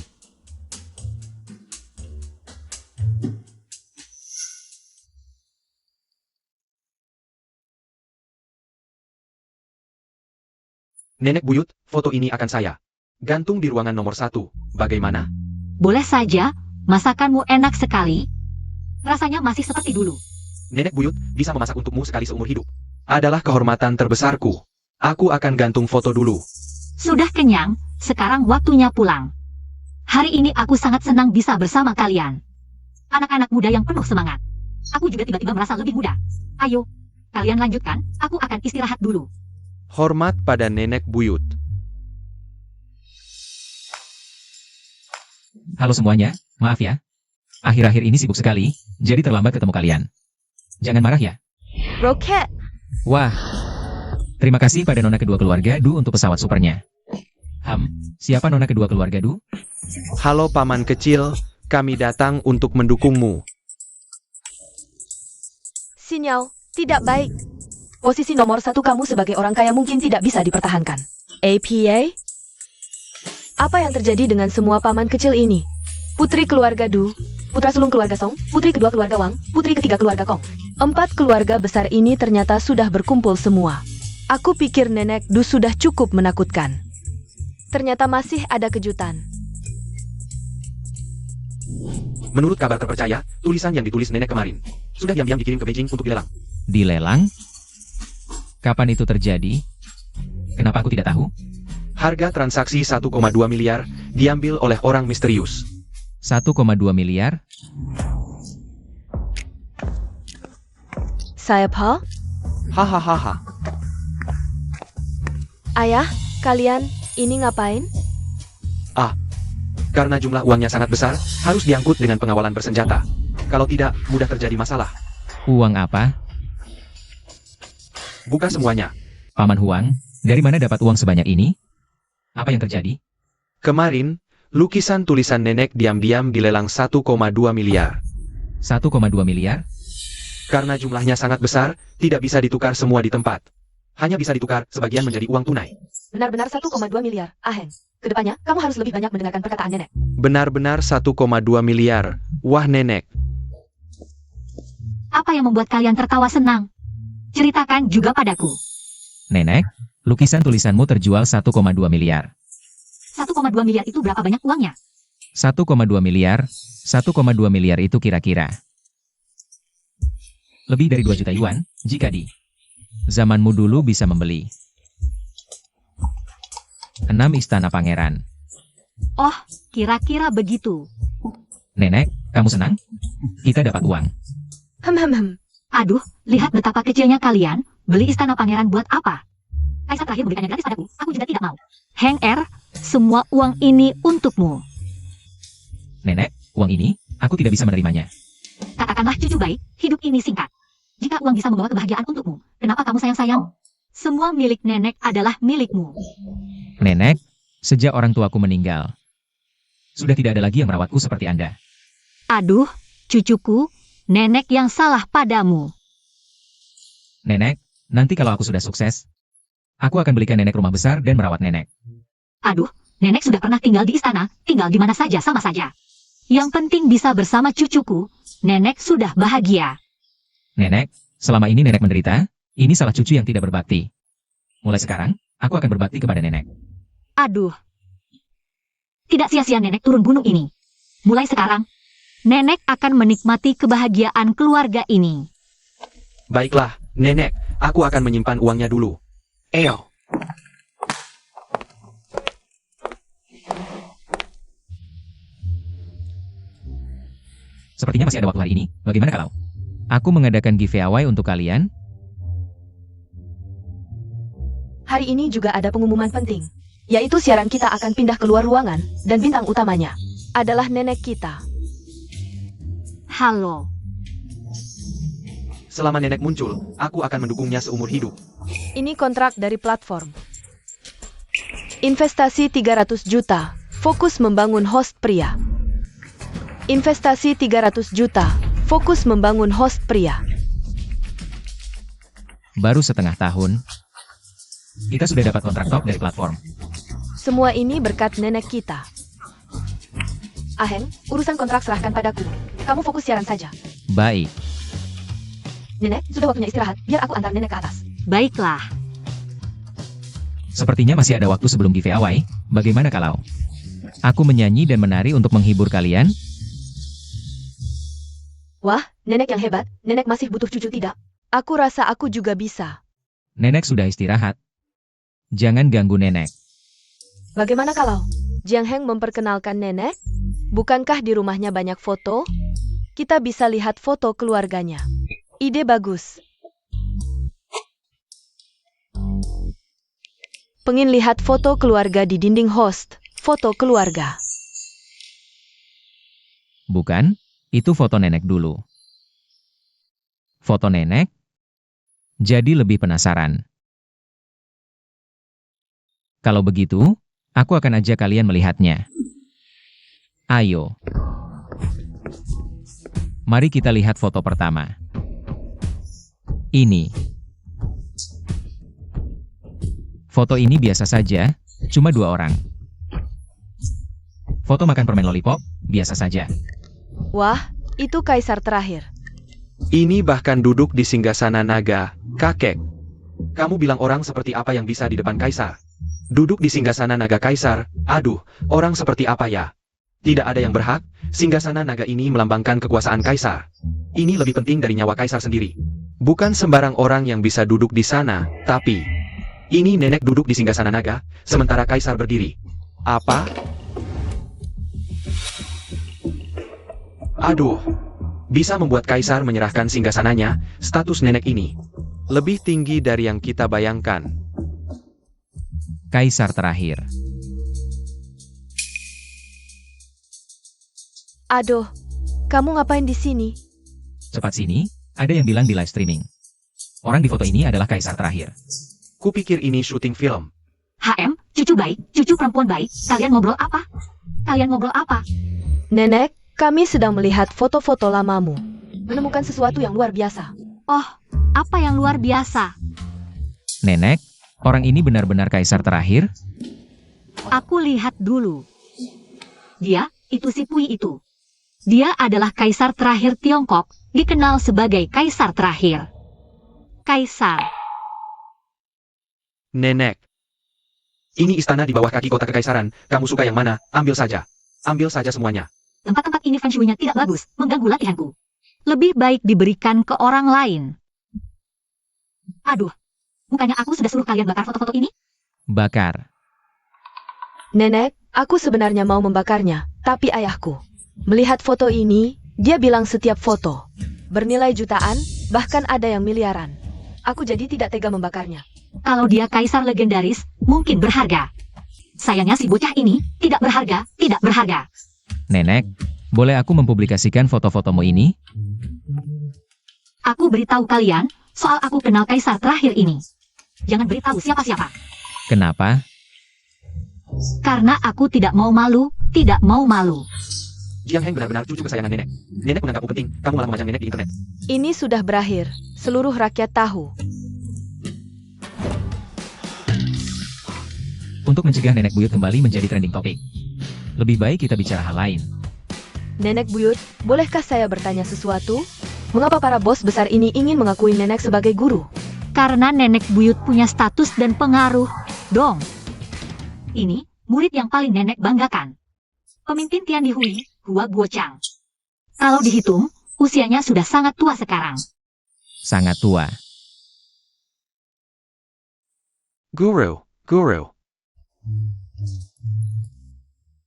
Nenek buyut, foto ini akan saya gantung di ruangan nomor 1. Bagaimana? Boleh saja, masakanmu enak sekali. Rasanya masih seperti dulu. Nenek buyut bisa memasak untukmu sekali seumur hidup. Adalah kehormatan terbesarku. Aku akan gantung foto dulu. Sudah kenyang, sekarang waktunya pulang. Hari ini aku sangat senang bisa bersama kalian. Anak-anak muda yang penuh semangat. Aku juga tiba-tiba merasa lebih muda. Ayo, kalian lanjutkan, aku akan istirahat dulu. Hormat pada nenek buyut. Halo semuanya, maaf ya. Akhir-akhir ini sibuk sekali, jadi terlambat ketemu kalian. Jangan marah ya. Roket. Wah, terima kasih pada nona kedua keluarga Du untuk pesawat supernya. Siapa nona kedua keluarga Du? Halo Paman kecil, kami datang untuk mendukungmu. Sinyal, tidak baik. Posisi nomor 1 kamu sebagai orang kaya mungkin tidak bisa dipertahankan. APA? Apa yang terjadi dengan semua paman kecil ini? Putri keluarga Du, putra sulung keluarga Song, putri kedua keluarga Wang, putri ketiga keluarga Kong. 4 keluarga besar ini ternyata sudah berkumpul semua. Aku pikir nenek Du sudah cukup menakutkan. Ternyata masih ada kejutan. Menurut kabar terpercaya, tulisan yang ditulis nenek kemarin sudah diam-diam dikirim ke Beijing untuk dilelang. Dilelang? Kapan itu terjadi? Kenapa aku tidak tahu? Harga transaksi 1,2 miliar diambil oleh orang misterius. 1,2 miliar? Saya Pa? Hahaha. Ayah, kalian ini ngapain? Karena jumlah uangnya sangat besar, harus diangkut dengan pengawalan bersenjata. Kalau tidak, mudah terjadi masalah. Uang apa? Buka semuanya. Paman Huang, dari mana dapat uang sebanyak ini? Apa yang terjadi? Kemarin, lukisan tulisan nenek diam-diam dilelang 1,2 miliar. 1,2 miliar? Karena jumlahnya sangat besar, tidak bisa ditukar semua di tempat. Hanya bisa ditukar sebagian menjadi uang tunai. Benar-benar 1,2 miliar. Aheng, kedepannya kamu harus lebih banyak mendengarkan perkataan nenek. Benar-benar 1,2 miliar. Wah nenek. Apa yang membuat kalian tertawa senang? Ceritakan juga padaku. Nenek, lukisan tulisanmu terjual 1,2 miliar. 1,2 miliar itu berapa banyak uangnya? 1,2 miliar? 1,2 miliar itu kira-kira lebih dari 2 juta yuan, jika di zamanmu dulu bisa membeli 6 istana pangeran. Oh, kira-kira begitu. Nenek, kamu senang? Kita dapat uang. Aduh, lihat betapa kecilnya kalian. Beli istana pangeran buat apa? Kaisar terakhir memberikannya gratis padaku. Aku juga tidak mau. Heng Er, semua uang ini untukmu. Nenek, uang ini, aku tidak bisa menerimanya. Katakanlah cucu baik, hidup ini singkat. Jika uang bisa membawa kebahagiaan untukmu, kenapa kamu sayang-sayang? Semua milik nenek adalah milikmu. Nenek, sejak orang tuaku meninggal, sudah tidak ada lagi yang merawatku seperti Anda. Aduh, cucuku, nenek yang salah padamu. Nenek, nanti kalau aku sudah sukses, aku akan belikan nenek rumah besar dan merawat nenek. Aduh, nenek sudah pernah tinggal di istana, tinggal di mana saja sama saja. Yang penting bisa bersama cucuku, nenek sudah bahagia. Nenek, selama ini nenek menderita, ini salah cucu yang tidak berbakti. Mulai sekarang, aku akan berbakti kepada nenek. Aduh, tidak sia-sia nenek turun gunung ini. Mulai sekarang, nenek akan menikmati kebahagiaan keluarga ini. Baiklah, nenek, aku akan menyimpan uangnya dulu. Eyo. Sepertinya masih ada waktu hari ini. Bagaimana kalau aku mengadakan giveaway untuk kalian? Hari ini juga ada pengumuman penting, yaitu siaran kita akan pindah keluar ruangan, dan bintang utamanya adalah nenek kita. Halo, Selama nenek muncul, aku akan mendukungnya seumur hidup. Ini kontrak dari platform. Investasi 300 juta, fokus membangun host pria. Investasi 300 juta, fokus membangun host pria. Baru setengah tahun, kita sudah dapat kontrak top dari platform. Semua ini berkat nenek kita. Aheng, urusan kontrak serahkan padaku. Kamu fokus siaran saja. Baik, Nenek, sudah waktunya istirahat. Biar aku antar nenek ke atas. baiklah. sepertinya masih ada waktu sebelum giveaway. Bagaimana kalau aku menyanyi dan menari untuk menghibur kalian? Wah, nenek yang hebat. Nenek masih butuh cucu tidak? Aku rasa aku juga bisa. Nenek sudah istirahat. Jangan ganggu nenek. Bagaimana kalau? Jiang Heng memperkenalkan nenek. Bukankah di rumahnya banyak foto? Kita bisa lihat foto keluarganya. Ide bagus. Pengin lihat foto keluarga di dinding host. Foto keluarga. Bukan, itu foto nenek dulu. Foto nenek? Jadi lebih penasaran. Kalau begitu, aku akan ajak kalian melihatnya. Ayo. Mari kita lihat foto pertama. Ini. Foto ini biasa saja, cuma 2 orang. Foto makan permen lollipop, biasa saja. Wah, itu kaisar terakhir. Ini bahkan duduk di singgasana naga, kakek. Kamu bilang orang seperti apa yang bisa di depan kaisar? Duduk di singgasana naga kaisar, aduh, orang seperti apa ya? Tidak ada yang berhak, singgasana naga ini melambangkan kekuasaan kaisar. Ini lebih penting dari nyawa kaisar sendiri. Bukan sembarang orang yang bisa duduk di sana, tapi ini nenek duduk di singgasana naga, sementara kaisar berdiri. Apa? Aduh, bisa membuat kaisar menyerahkan singgasananya, status nenek ini lebih tinggi dari yang kita bayangkan. Kaisar terakhir. Aduh, kamu ngapain di sini? Cepat sini, ada yang bilang di live streaming. Orang di foto ini adalah kaisar terakhir. Kupikir ini syuting film. HM, cucu baik, cucu perempuan baik. Kalian ngobrol apa? Kalian ngobrol apa? Nenek, kami sedang melihat foto-foto lamamu. Menemukan sesuatu yang luar biasa. Oh, apa yang luar biasa? Nenek, orang ini benar-benar kaisar terakhir? Aku lihat dulu. Dia, itu si Pui itu. Dia adalah kaisar terakhir Tiongkok, dikenal sebagai kaisar terakhir. Kaisar. Nenek. Ini istana di bawah kaki kota kekaisaran. Kamu suka yang mana? Ambil saja. Ambil saja semuanya. Tempat-tempat ini feng shui-nya tidak bagus, mengganggu latihanku. Lebih baik diberikan ke orang lain. Aduh, bukannya aku sudah suruh kalian bakar foto-foto ini? Bakar. Nenek, aku sebenarnya mau membakarnya, tapi ayahku melihat foto ini, dia bilang setiap foto bernilai jutaan, bahkan ada yang miliaran. Aku jadi tidak tega membakarnya. Kalau dia kaisar legendaris, mungkin berharga. Sayangnya si bocah ini tidak berharga, tidak berharga. Nenek, boleh aku mempublikasikan foto-fotomu ini? Aku beritahu kalian soal aku kenal kaisar terakhir ini. Jangan beritahu siapa-siapa. Kenapa? Karena aku tidak mau malu, tidak mau malu. Jiang Heng benar-benar cucu kesayangan nenek. Nenek menganggapmu penting, kamu malah memajang nenek di internet. Ini sudah berakhir. Seluruh rakyat tahu. Untuk mencegah nenek buyut kembali menjadi trending topik, lebih baik kita bicara hal lain. Nenek buyut, bolehkah saya bertanya sesuatu? Mengapa para bos besar ini ingin mengakui nenek sebagai guru? Karena nenek buyut punya status dan pengaruh. Dong. Ini murid yang paling nenek banggakan. Pemimpin Tian Di Hui, Hua Guochang. Kalau dihitung, usianya sudah sangat tua sekarang. Sangat tua. Guru.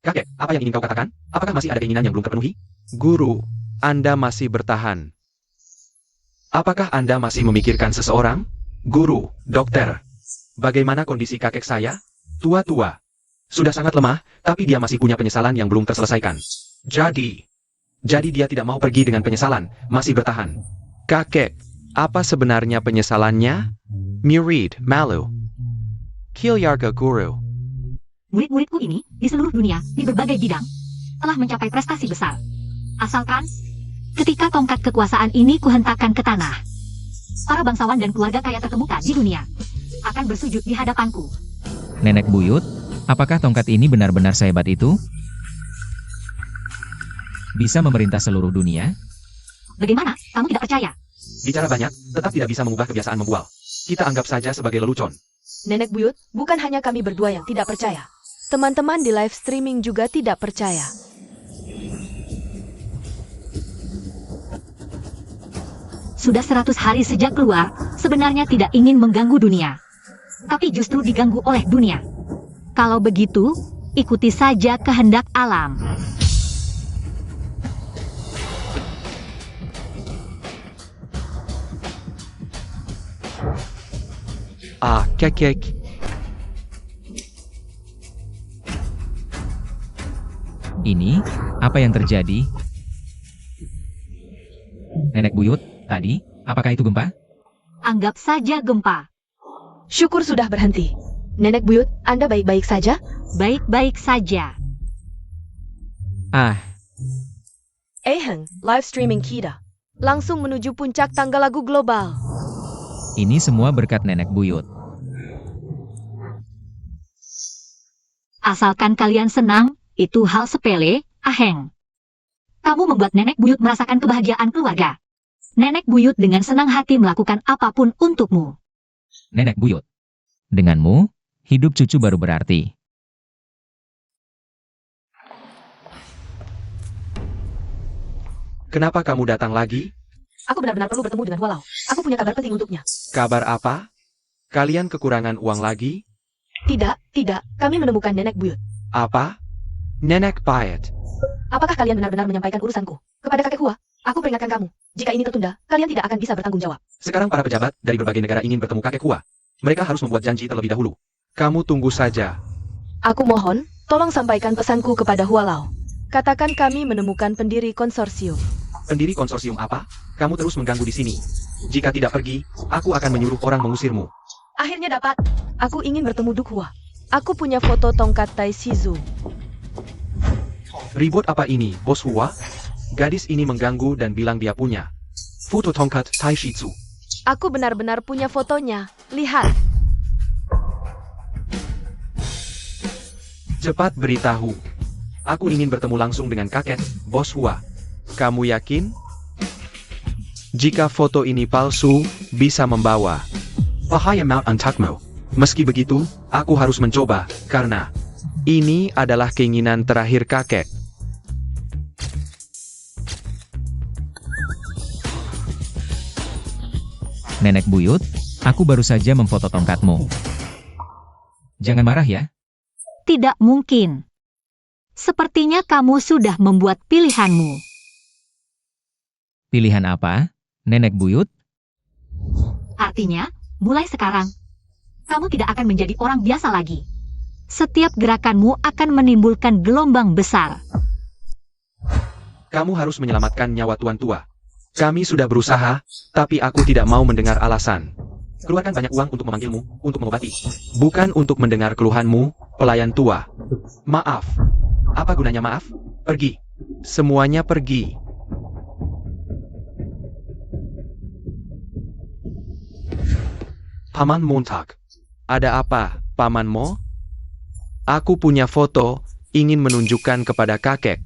Kakek, apa yang ingin kau katakan? Apakah masih ada keinginan yang belum terpenuhi? Guru, Anda masih bertahan. Apakah Anda masih memikirkan seseorang? Guru, dokter. Bagaimana kondisi kakek saya? Tua-tua. Sudah sangat lemah, tapi dia masih punya penyesalan yang belum terselesaikan. Jadi dia tidak mau pergi dengan penyesalan, masih bertahan. Kakek, apa sebenarnya penyesalannya? Murid, malu. Kilyarga Guru. Murid-muridku ini di seluruh dunia, di berbagai bidang, telah mencapai prestasi besar. Asalkan, ketika tongkat kekuasaan ini kuhentakkan ke tanah, para bangsawan dan keluarga kaya terkemuka di dunia akan bersujud di hadapanku. Nenek buyut, apakah tongkat ini benar-benar sehebat itu? Bisa memerintah seluruh dunia? Bagaimana? Kamu tidak percaya? Bicara banyak, tetap tidak bisa mengubah kebiasaan membual. Kita anggap saja sebagai lelucon. Nenek buyut, bukan hanya kami berdua yang tidak percaya. Teman-teman di live streaming juga tidak percaya. Sudah 100 hari sejak keluar, sebenarnya tidak ingin mengganggu dunia. Tapi justru diganggu oleh dunia. Kalau begitu, ikuti saja kehendak alam. Kekek. Ini, apa yang terjadi? Nenek buyut, tadi, apakah itu gempa? Anggap saja gempa. Syukur sudah berhenti. Nenek buyut, Anda baik-baik saja? Baik-baik saja. Heng, live streaming kita. Langsung menuju puncak tangga lagu global. Ini semua berkat nenek buyut. Asalkan kalian senang, itu hal sepele, Aheng. Kamu membuat nenek buyut merasakan kebahagiaan keluarga. Nenek buyut dengan senang hati melakukan apapun untukmu. Nenek buyut. Denganmu, hidup cucu baru berarti. Kenapa kamu datang lagi? Aku benar-benar perlu bertemu dengan Walau. Aku punya kabar penting untuknya. Kabar apa? Kalian kekurangan uang lagi? Tidak. Kami menemukan nenek buyut. Apa? Nenek Payet. Apakah kalian benar-benar menyampaikan urusanku kepada kakek Hua? Aku peringatkan kamu. Jika ini tertunda, kalian tidak akan bisa bertanggung jawab. Sekarang para pejabat dari berbagai negara ingin bertemu kakek Hua. Mereka harus membuat janji terlebih dahulu. Kamu tunggu saja. Aku mohon, tolong sampaikan pesanku kepada Hualau. Katakan kami menemukan pendiri konsorsium. Pendiri konsorsium apa? Kamu terus mengganggu di sini. Jika tidak pergi, aku akan menyuruh orang mengusirmu. Akhirnya dapat. Aku ingin bertemu Duk Hua. Aku punya foto tongkat Tai Shizu. Ribut apa ini, Bos Hua? Gadis ini mengganggu dan bilang dia punya foto tongkat Tai Shizu. Aku benar-benar punya fotonya. Lihat. Cepat beritahu. Aku ingin bertemu langsung dengan kakek, Bos Hua. Kamu yakin? Jika foto ini palsu, bisa membawa. Bahaya Mount Untakmo. Meski begitu, aku harus mencoba, karena Ini adalah keinginan terakhir kakek. Nenek buyut, aku baru saja memfoto tongkatmu. Jangan marah ya. Tidak mungkin. Sepertinya kamu sudah membuat pilihanmu. Pilihan apa, nenek buyut? Artinya, mulai sekarang, kamu tidak akan menjadi orang biasa lagi. Setiap gerakanmu akan menimbulkan gelombang besar. Kamu harus menyelamatkan nyawa Tuan Tua. Kami sudah berusaha, tapi aku tidak mau mendengar alasan. Keluarkan banyak uang untuk memanggilmu, untuk mengobati. Bukan untuk mendengar keluhanmu, pelayan tua. Maaf. Apa gunanya maaf? Pergi. Semuanya pergi. Paman Montag. Ada apa, Paman Mo? Aku punya foto, ingin menunjukkan kepada kakek.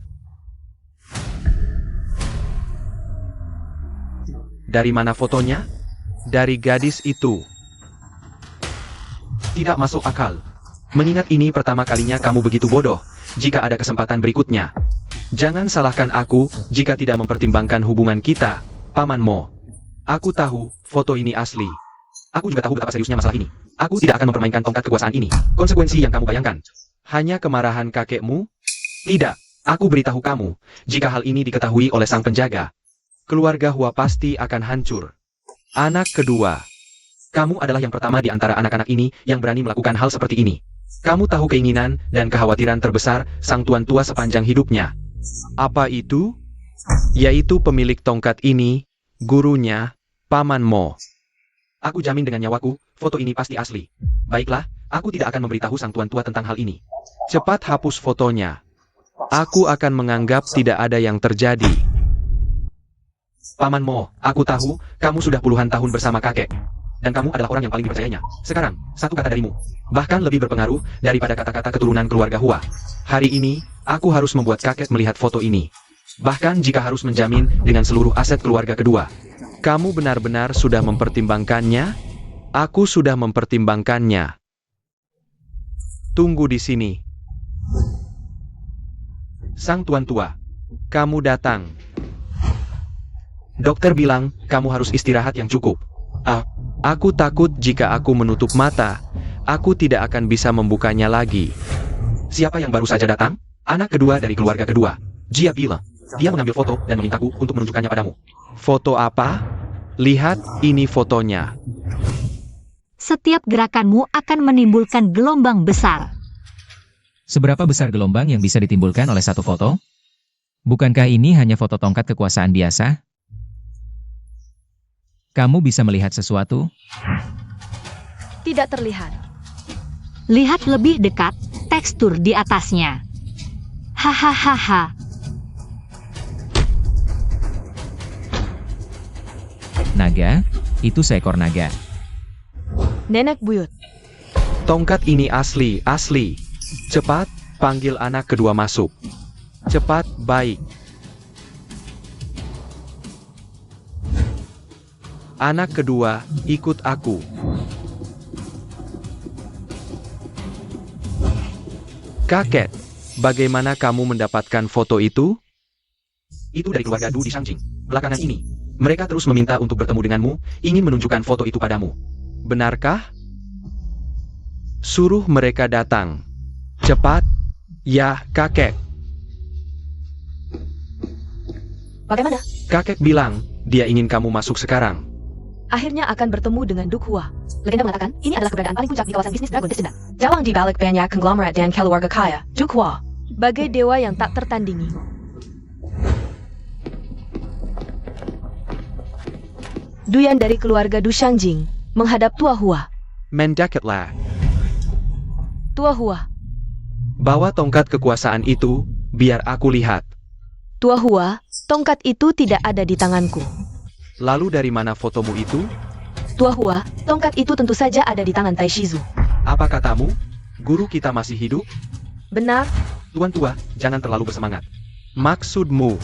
Dari mana fotonya? Dari gadis itu. Tidak masuk akal. Mengingat ini pertama kalinya kamu begitu bodoh. Jika ada kesempatan berikutnya, jangan salahkan aku jika tidak mempertimbangkan hubungan kita, Paman Mo. Aku tahu foto ini asli. Aku juga tahu betapa seriusnya masalah ini. Aku tidak akan mempermainkan tongkat kekuasaan ini. Konsekuensi yang kamu bayangkan. Hanya kemarahan kakekmu? Tidak. Aku beritahu kamu, jika hal ini diketahui oleh sang penjaga, keluarga Hua pasti akan hancur. Anak kedua. Kamu adalah yang pertama di antara anak-anak ini yang berani melakukan hal seperti ini. Kamu tahu keinginan dan kekhawatiran terbesar sang tuan tua sepanjang hidupnya. Apa itu? Yaitu pemilik tongkat ini, gurunya, Paman Mo. Aku jamin dengan nyawaku, foto ini pasti asli. Baiklah, aku tidak akan memberitahu sang tuan tua tentang hal ini. Cepat hapus fotonya. Aku akan menganggap tidak ada yang terjadi. Paman Mo, aku tahu, kamu sudah puluhan tahun bersama kakek. Dan kamu adalah orang yang paling dipercayainya. Sekarang, satu kata darimu. Bahkan lebih berpengaruh daripada kata-kata keturunan keluarga Hua. Hari ini, aku harus membuat kakek melihat foto ini. Bahkan jika harus menjamin dengan seluruh aset keluarga kedua. Kamu benar-benar sudah mempertimbangkannya? Aku sudah mempertimbangkannya. Tunggu di sini. Sang tuan tua, kamu datang. Dokter bilang, kamu harus istirahat yang cukup. Aku takut jika aku menutup mata, aku tidak akan bisa membukanya lagi. Siapa yang baru saja datang? Anak kedua dari keluarga kedua. Jia bilang. Dia mengambil foto dan memintaku untuk menunjukkannya padamu. Foto apa? Lihat, ini fotonya. Setiap gerakanmu akan menimbulkan gelombang besar. Seberapa besar gelombang yang bisa ditimbulkan oleh satu foto? Bukankah ini hanya foto tongkat kekuasaan biasa? Kamu bisa melihat sesuatu? Tidak terlihat. Lihat lebih dekat tekstur di atasnya. Hahaha. Naga? Itu seekor naga. Nenek buyut. Tongkat ini asli. Cepat, panggil anak kedua masuk. Cepat, baik. Anak kedua, ikut aku. Kakek, bagaimana kamu mendapatkan foto itu? Itu dari keluarga Du di Shangjing. Belakangan ini, mereka terus meminta untuk bertemu denganmu, ingin menunjukkan foto itu padamu. Benarkah? Suruh mereka datang. Cepat. Ya, kakek. Bagaimana? Kakek bilang, dia ingin kamu masuk sekarang. Akhirnya akan bertemu dengan Duk Hua. Legenda mengatakan, ini adalah keberadaan paling puncak di kawasan bisnis Dragon Descendant. Jawang di balik banyak konglomerat dan keluarga kaya, Duk Hua. Bagai dewa yang tak tertandingi. Duyan dari keluarga Du Shangjing menghadap Tua Hua. Mendekatlah. Tua Hua. Bawa tongkat kekuasaan itu, biar aku lihat. Tua Hua, tongkat itu tidak ada di tanganku. Lalu dari mana fotomu itu? Tua Hua, tongkat itu tentu saja ada di tangan Tai Shizu. Apa katamu? Guru kita masih hidup? Benar? Tuan tua, jangan terlalu bersemangat. Maksudmu,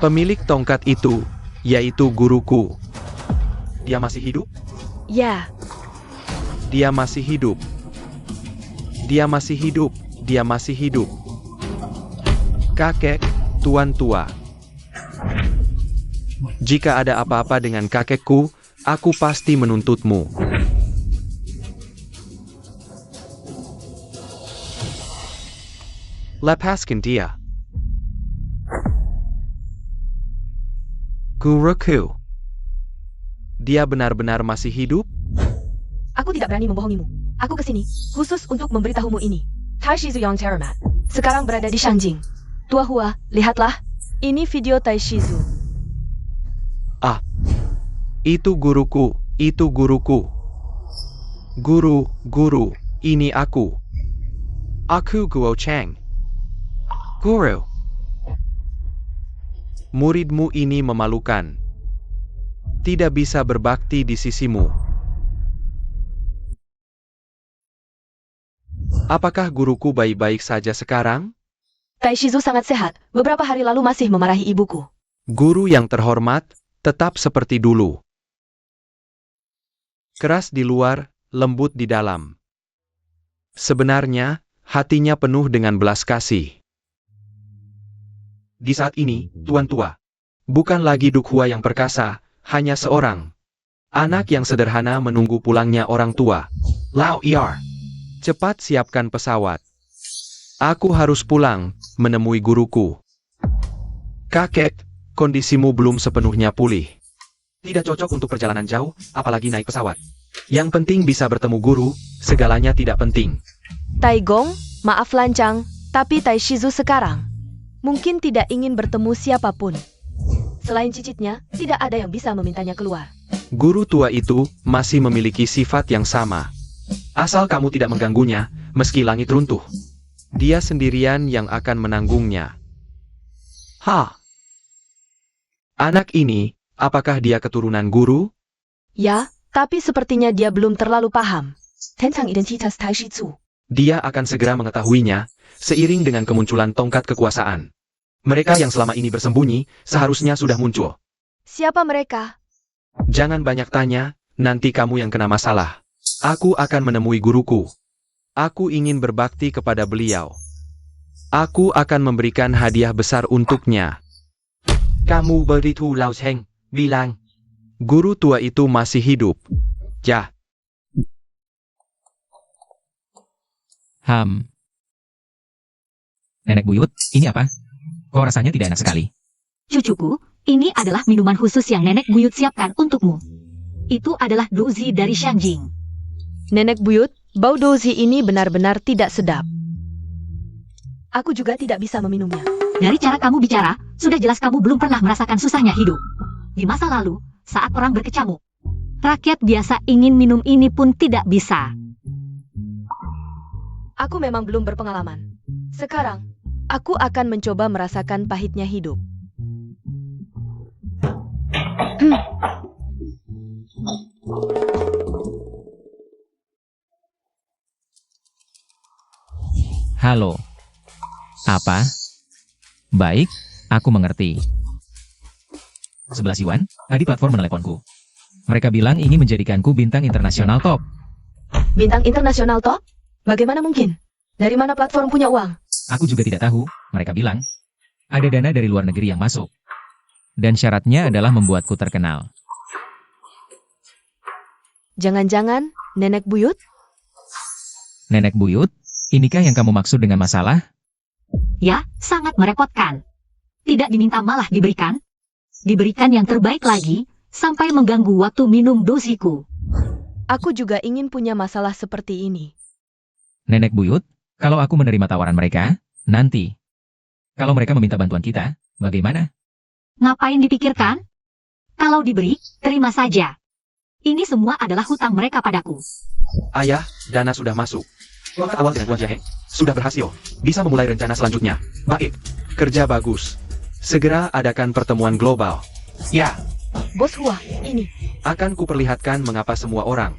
pemilik tongkat itu, yaitu guruku. Dia masih hidup? Ya. Dia masih hidup. Dia masih hidup. Dia masih hidup. Kakek, tuan tua. Jika ada apa-apa dengan kakekku, aku pasti menuntutmu. Lepaskan dia. Guruku. Dia benar-benar masih hidup? Aku tidak berani membohongimu. Aku kesini, khusus untuk memberitahumu ini. Tai Shizu Yang Teramat sekarang berada di Shangjing. Tua Hua, lihatlah. Ini video Taishizu. Itu guruku, itu guruku. Guru, ini aku. Aku Guo Chang. Guru. Muridmu ini memalukan. Tidak bisa berbakti di sisimu. Apakah guruku baik-baik saja sekarang? Taishizu sangat sehat. Beberapa hari lalu masih memarahi ibuku. Guru yang terhormat, tetap seperti dulu. Keras di luar, lembut di dalam. Sebenarnya, hatinya penuh dengan belas kasih. Di saat ini, Tuan Tua, bukan lagi Duk Hua yang perkasa, hanya seorang anak yang sederhana menunggu pulangnya orang tua. Lao Iar, cepat siapkan pesawat. Aku harus pulang, menemui guruku. Kakek, kondisimu belum sepenuhnya pulih. Tidak cocok untuk perjalanan jauh, apalagi naik pesawat. Yang penting bisa bertemu guru, segalanya tidak penting. Taigong, maaf lancang, tapi Taishizu sekarang mungkin tidak ingin bertemu siapapun. Selain cicitnya, tidak ada yang bisa memintanya keluar. Guru tua itu masih memiliki sifat yang sama. Asal kamu tidak mengganggunya, meski langit runtuh. Dia sendirian yang akan menanggungnya. Anak ini, apakah dia keturunan guru? Ya, tapi sepertinya dia belum terlalu paham tentang identitas Taishizu. Dia akan segera mengetahuinya, seiring dengan kemunculan tongkat kekuasaan. Mereka yang selama ini bersembunyi, seharusnya sudah muncul. Siapa mereka? Jangan banyak tanya, nanti kamu yang kena masalah. Aku akan menemui guruku. Aku ingin berbakti kepada beliau. Aku akan memberikan hadiah besar untuknya. Kamu beritahu Lao Cheng, bilang. Guru tua itu masih hidup. Ya. Nenek buyut, ini apa? Kok rasanya tidak enak sekali? Cucuku, ini adalah minuman khusus yang nenek buyut siapkan untukmu. Itu adalah dozi dari Shangjing. Nenek buyut, bau dozi ini benar-benar tidak sedap. Aku juga tidak bisa meminumnya. Dari cara kamu bicara, sudah jelas kamu belum pernah merasakan susahnya hidup. Di masa lalu, saat orang berkecamuk, rakyat biasa ingin minum ini pun tidak bisa. Aku memang belum berpengalaman. Sekarang, aku akan mencoba merasakan pahitnya hidup. Halo. Apa? Baik, aku mengerti. 11 yuan, tadi platform meneleponku. Mereka bilang ingin menjadikanku bintang internasional top. Bintang internasional top? Bagaimana mungkin? Dari mana platform punya uang? Aku juga tidak tahu, mereka bilang. Ada dana dari luar negeri yang masuk. Dan syaratnya adalah membuatku terkenal. Jangan-jangan nenek buyut? Nenek buyut, inikah yang kamu maksud dengan masalah? Ya, sangat merepotkan. Tidak diminta malah diberikan. Diberikan yang terbaik lagi, sampai mengganggu waktu minum dosiku. Aku juga ingin punya masalah seperti ini. Nenek buyut, kalau aku menerima tawaran mereka, nanti. Kalau mereka meminta bantuan kita, bagaimana? Ngapain dipikirkan? Kalau diberi, terima saja. Ini semua adalah hutang mereka padaku. Ayah, dana sudah masuk. Tongkat awal dengan Tuan Jiaheng sudah berhasil. Bisa memulai rencana selanjutnya. Baik, kerja bagus. Segera adakan pertemuan global. Ya, Bos Hua, ini. akan kuperlihatkan mengapa semua orang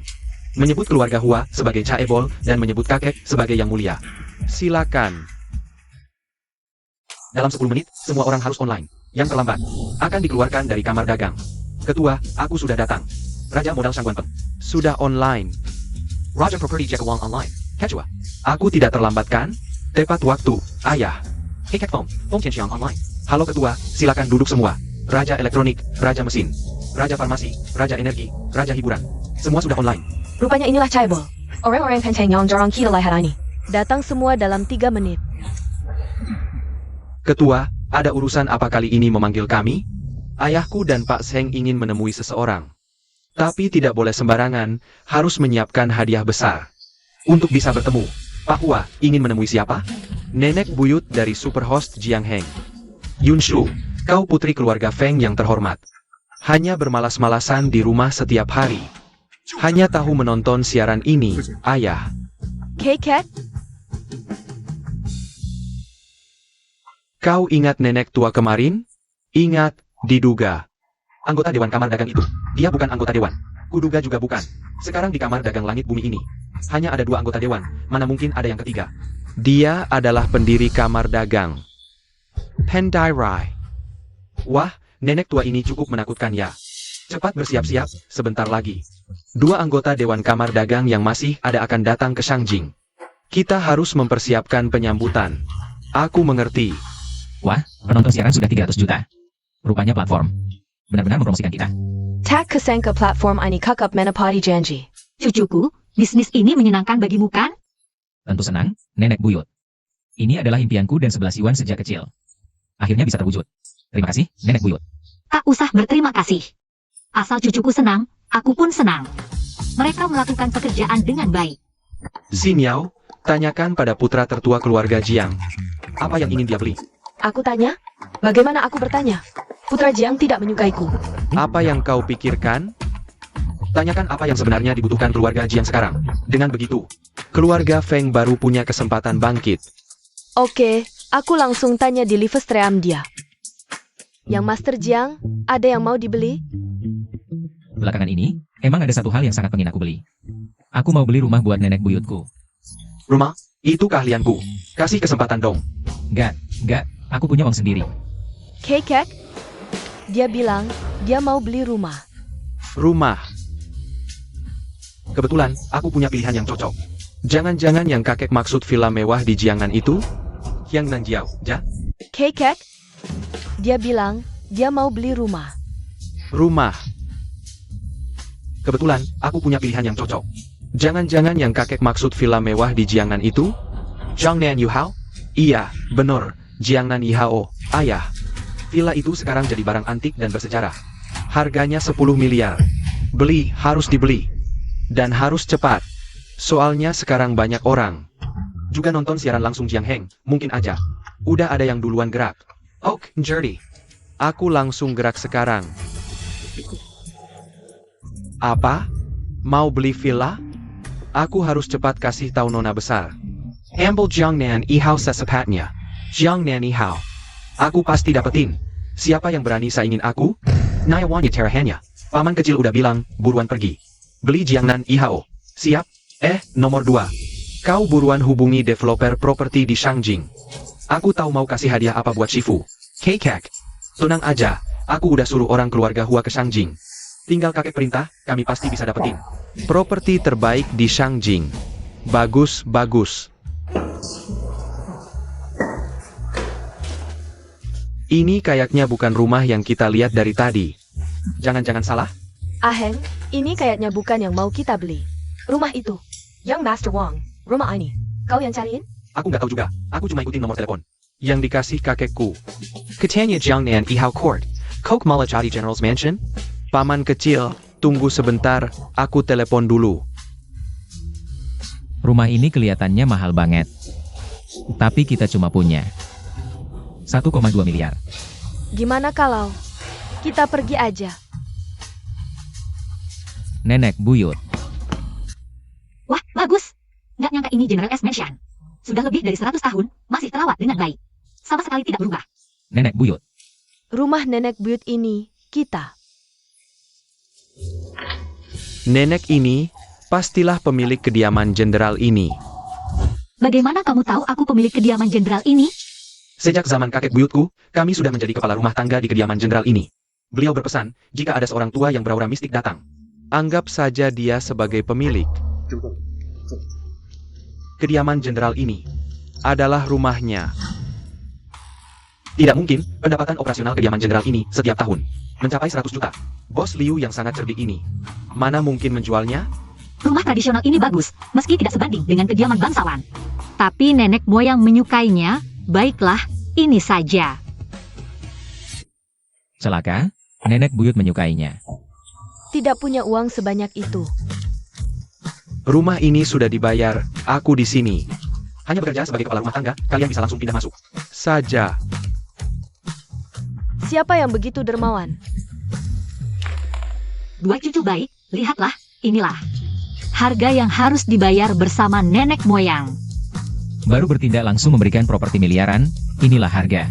menyebut keluarga Hua sebagai Caebol dan menyebut kakek sebagai yang mulia. Silakan. Dalam 10 menit, semua orang harus online. Yang terlambat akan dikeluarkan dari kamar dagang. Ketua, aku sudah datang. Raja modal Shangguan Peng sudah online. Raja Property Jack Wang online. Kecua, aku tidak terlambat kan? Tepat waktu, ayah. Hei Kek Fong, Fong Tianxiang online. Halo ketua, silakan duduk semua. Raja elektronik, raja mesin, raja farmasi, raja energi, raja hiburan. Semua sudah online. Rupanya inilah Caebol. Orang-orang penting yang jarang kita lihat hari ini. Datang semua dalam 3 menit. Ketua, ada urusan apa kali ini memanggil kami? Ayahku dan Pak Seng ingin menemui seseorang. Tapi tidak boleh sembarangan, harus menyiapkan hadiah besar. Untuk bisa bertemu, Pak Hua ingin menemui siapa? Nenek buyut dari Superhost Jiang Heng. Yunshu, Kau putri keluarga Feng yang terhormat. Hanya bermalas-malasan di rumah setiap hari. Hanya tahu menonton siaran ini, ayah. Keket, Kau ingat nenek tua kemarin? Ingat, diduga. Anggota Dewan Kamar Dagang itu. Dia bukan anggota Dewan. Kuduga juga bukan. Sekarang di Kamar Dagang Langit Bumi ini. Hanya ada 2 anggota Dewan. Mana mungkin ada yang ketiga. Dia adalah pendiri Kamar Dagang. Pendai Rai. Wah, nenek tua ini cukup menakutkan ya. Cepat bersiap-siap, sebentar lagi. 2 anggota Dewan Kamar Dagang yang masih ada akan datang ke Shangjing. Kita harus mempersiapkan penyambutan. Aku mengerti. Wah, penonton siaran sudah 300 juta. Rupanya platform benar-benar mempromosikan kita. tak kesangka platform ini kakap menepati janji. Cucuku, bisnis ini menyenangkan bagimu kan? Tentu senang, Nenek Buyut. Ini adalah impianku dan 11 Yuan sejak kecil. Akhirnya bisa terwujud. Terima kasih, Nenek Buyut. Tak usah berterima kasih. Asal cucuku senang, aku pun senang. Mereka melakukan pekerjaan dengan baik. Xin Yao, tanyakan pada putra tertua keluarga Jiang. Apa yang ingin dia beli? Aku tanya? Bagaimana aku bertanya? Putra Jiang tidak menyukaiku. Apa yang kau pikirkan? Tanyakan apa yang sebenarnya dibutuhkan keluarga Jiang sekarang. Dengan begitu, keluarga Feng baru punya kesempatan bangkit. Oke, aku langsung tanya di live stream dia. Yang Master Jiang, ada yang mau dibeli? Belakangan ini, emang ada satu hal yang sangat pengen aku beli. Aku mau beli rumah buat nenek buyutku. Rumah? Itu keahlianku. Kasih kesempatan dong. Enggak, aku punya uang sendiri. Keket, dia bilang dia mau beli rumah. Rumah. Kebetulan, aku punya pilihan yang cocok. Jangan-jangan yang kakek maksud villa mewah di Jiangnan itu? Yang Nanjiao, ja? Keket, dia bilang dia mau beli rumah. Rumah. Kebetulan, aku punya pilihan yang cocok. Jangan-jangan yang kakek maksud villa mewah di Jiangnan itu? Jiangnan Yuhao? Iya, benar, Jiangnan Yihao, ayah. Villa itu sekarang jadi barang antik dan bersejarah. Harganya 10 miliar. Beli, harus dibeli. Dan harus cepat. Soalnya sekarang banyak orang. Juga nonton siaran langsung Jiang Heng, mungkin aja. Udah ada yang duluan gerak. Ok, jadi. Aku langsung gerak sekarang. Apa? Mau beli villa? Aku harus cepat kasih tahu nona besar. Ambil Jiangnan Ihao secepatnya. Jiangnan Ihao. Aku pasti dapetin. Siapa yang berani saingin aku? Naiwan terahannya. Paman kecil udah bilang, buruan pergi. Beli Jiangnan Ihao. Siap? Nomor 2. Kau buruan hubungi developer properti di Shangjing. Aku tahu mau kasih hadiah apa buat Shifu. Kekek. Tenang aja, aku udah suruh orang keluarga Hua ke Shangjing. Tinggal kakek perintah, kami pasti bisa dapetin. Properti terbaik di Shangjing. Bagus, bagus. Ini kayaknya bukan rumah yang kita lihat dari tadi. Jangan-jangan salah? Aheng, ini kayaknya bukan yang mau kita beli. Rumah itu. Yang Master Wang, rumah ini. Kau yang cariin? Aku nggak tahu juga. Aku cuma ikutin nomor telepon yang dikasih kakekku. Katanya Jiangnan Ihao Court. Kok malah cari General's Mansion? Paman kecil, tunggu sebentar. Aku telepon dulu. Rumah ini kelihatannya mahal banget. Tapi kita cuma punya 1,2 miliar. Gimana kalau kita pergi aja? Nenek Buyut. Wah, bagus. Nggak nyangka ini General S. Mansion. Sudah lebih dari 100 tahun, masih terawat dengan baik. Sama sekali tidak berubah. Nenek Buyut. Rumah nenek buyut ini, kita. Nenek ini, pastilah pemilik kediaman jenderal ini. Bagaimana kamu tahu aku pemilik kediaman jenderal ini? Sejak zaman kakek buyutku, kami sudah menjadi kepala rumah tangga di kediaman jenderal ini. Beliau berpesan, jika ada seorang tua yang beraura mistik datang, anggap saja dia sebagai pemilik. Kediaman jenderal ini adalah rumahnya. Tidak mungkin, pendapatan operasional kediaman jenderal ini setiap tahun mencapai 100 juta. Bos Liu yang sangat cerdik ini, mana mungkin menjualnya? Rumah tradisional ini bagus, meski tidak sebanding dengan kediaman bangsawan. Tapi nenek moyang menyukainya, baiklah, ini saja. Celaka, Nenek Buyut menyukainya. Tidak punya uang sebanyak itu. Rumah ini sudah dibayar, aku di sini. Hanya bekerja sebagai kepala rumah tangga, kalian bisa langsung pindah masuk saja. Siapa yang begitu dermawan? Dua cucu baik, lihatlah, inilah. Harga yang harus dibayar bersama nenek moyang. Baru bertindak langsung memberikan properti miliaran, inilah harga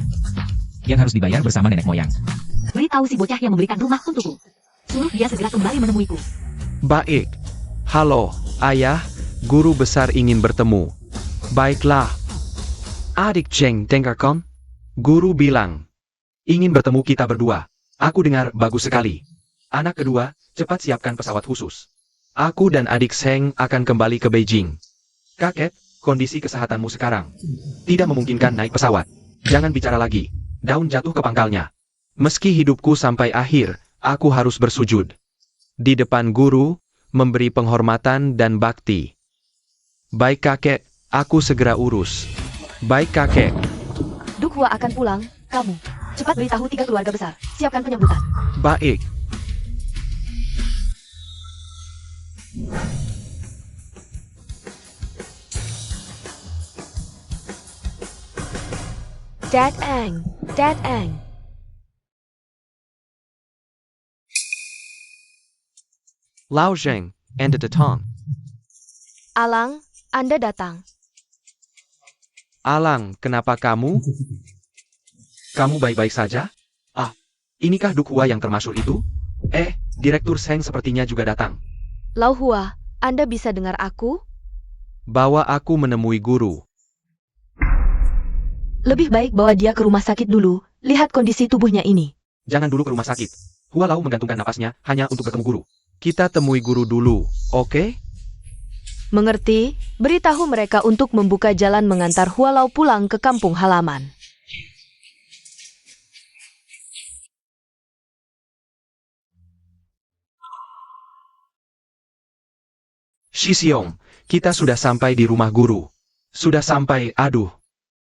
yang harus dibayar bersama nenek moyang. Beritahu si bocah yang memberikan rumah untukku. Suruh dia segera kembali menemuiku. Baik. Halo, ayah, guru besar ingin bertemu. Baiklah. Adik Cheng, dengarkan? Guru bilang, ingin bertemu kita berdua. Aku dengar bagus sekali. Anak kedua, cepat siapkan pesawat khusus. Aku dan adik Seng akan kembali ke Beijing. Kakek, kondisi kesehatanmu sekarang tidak memungkinkan naik pesawat. Jangan bicara lagi. Daun jatuh ke pangkalnya. Meski hidupku sampai akhir, aku harus bersujud di depan guru, memberi penghormatan dan bakti. Baik kakek, aku segera urus. Baik kakek. Duk Hua akan pulang, kamu. Cepat beritahu 3 keluarga besar. Siapkan penyambutan. Baik. Dad Ang, Dad Ang. Lao Zheng, Anda datang. Alang, Anda datang. Alang, kenapa kamu? Kamu baik-baik saja? Ah, inikah Duk Hua yang termasyhur itu? Direktur Seng sepertinya juga datang. Lau Hua, Anda bisa dengar aku? Bawa aku menemui guru. Lebih baik bawa dia ke rumah sakit dulu. Lihat kondisi tubuhnya ini. Jangan dulu ke rumah sakit. Hua Lau menggantungkan napasnya hanya untuk bertemu guru. Kita temui guru dulu, oke? Mengerti? Beritahu mereka untuk membuka jalan mengantar Hua Lau pulang ke kampung halaman. Shi Xiong, kita sudah sampai di rumah guru. Sudah sampai, aduh.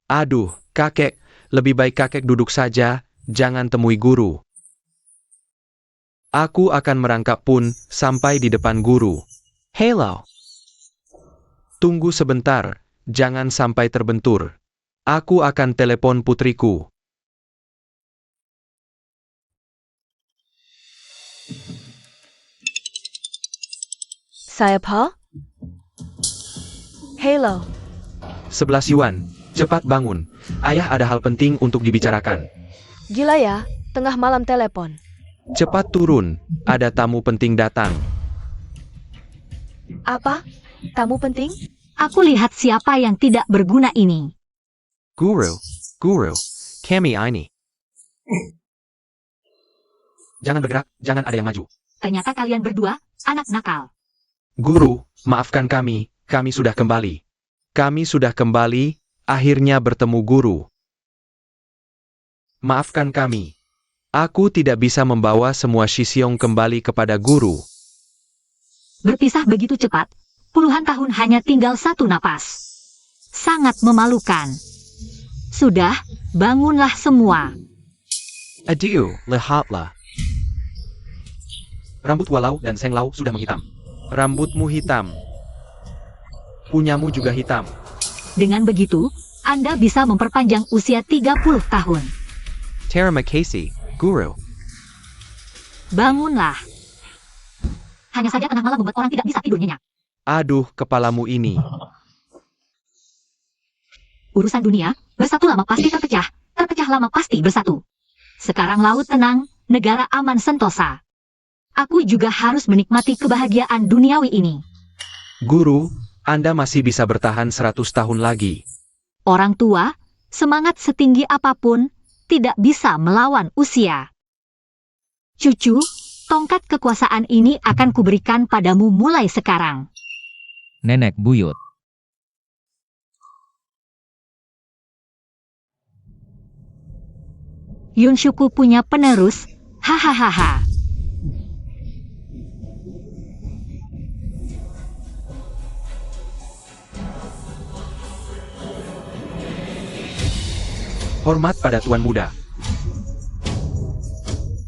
Aduh, kakek, lebih baik kakek duduk saja, jangan temui guru. Aku akan merangkak pun sampai di depan guru. Hello. Tunggu sebentar, jangan sampai terbentur. Aku akan telepon putriku. Saya Pa? Hello. 11 Yuan, cepat bangun. Ayah ada hal penting untuk dibicarakan. Gila ya, tengah malam telepon. Cepat turun, ada tamu penting datang. Apa? Tamu penting? Aku lihat siapa yang tidak berguna ini. Guru, kami ini. Jangan bergerak, jangan ada yang maju. Ternyata kalian berdua, anak nakal. Guru, maafkan kami sudah kembali. Kami sudah kembali, akhirnya bertemu guru. Maafkan kami. Aku tidak bisa membawa semua Shi Xiong kembali kepada guru. Berpisah begitu cepat, puluhan tahun hanya tinggal satu napas. Sangat memalukan. Sudah, bangunlah semua. Adieu, lihatlah. Rambut Hua Lau dan Seng Lau sudah menghitam. Rambutmu hitam. Punyamu juga hitam. Dengan begitu, Anda bisa memperpanjang usia 30 tahun. Terima kasih, Guru. Bangunlah. Hanya saja tengah malam membuat orang tidak bisa tidur nyenyak. Aduh, kepalamu ini. Urusan dunia, bersatu lama pasti terpecah, terpecah lama pasti bersatu. Sekarang laut tenang, negara aman sentosa. Aku juga harus menikmati kebahagiaan duniawi ini. Guru, Anda masih bisa bertahan 100 tahun lagi. Orang tua, semangat setinggi apapun, tidak bisa melawan usia. Cucu, tongkat kekuasaan ini akan kuberikan padamu mulai sekarang. Nenek buyut. Yunshuku punya penerus, hahaha. Hormat pada Tuan Muda.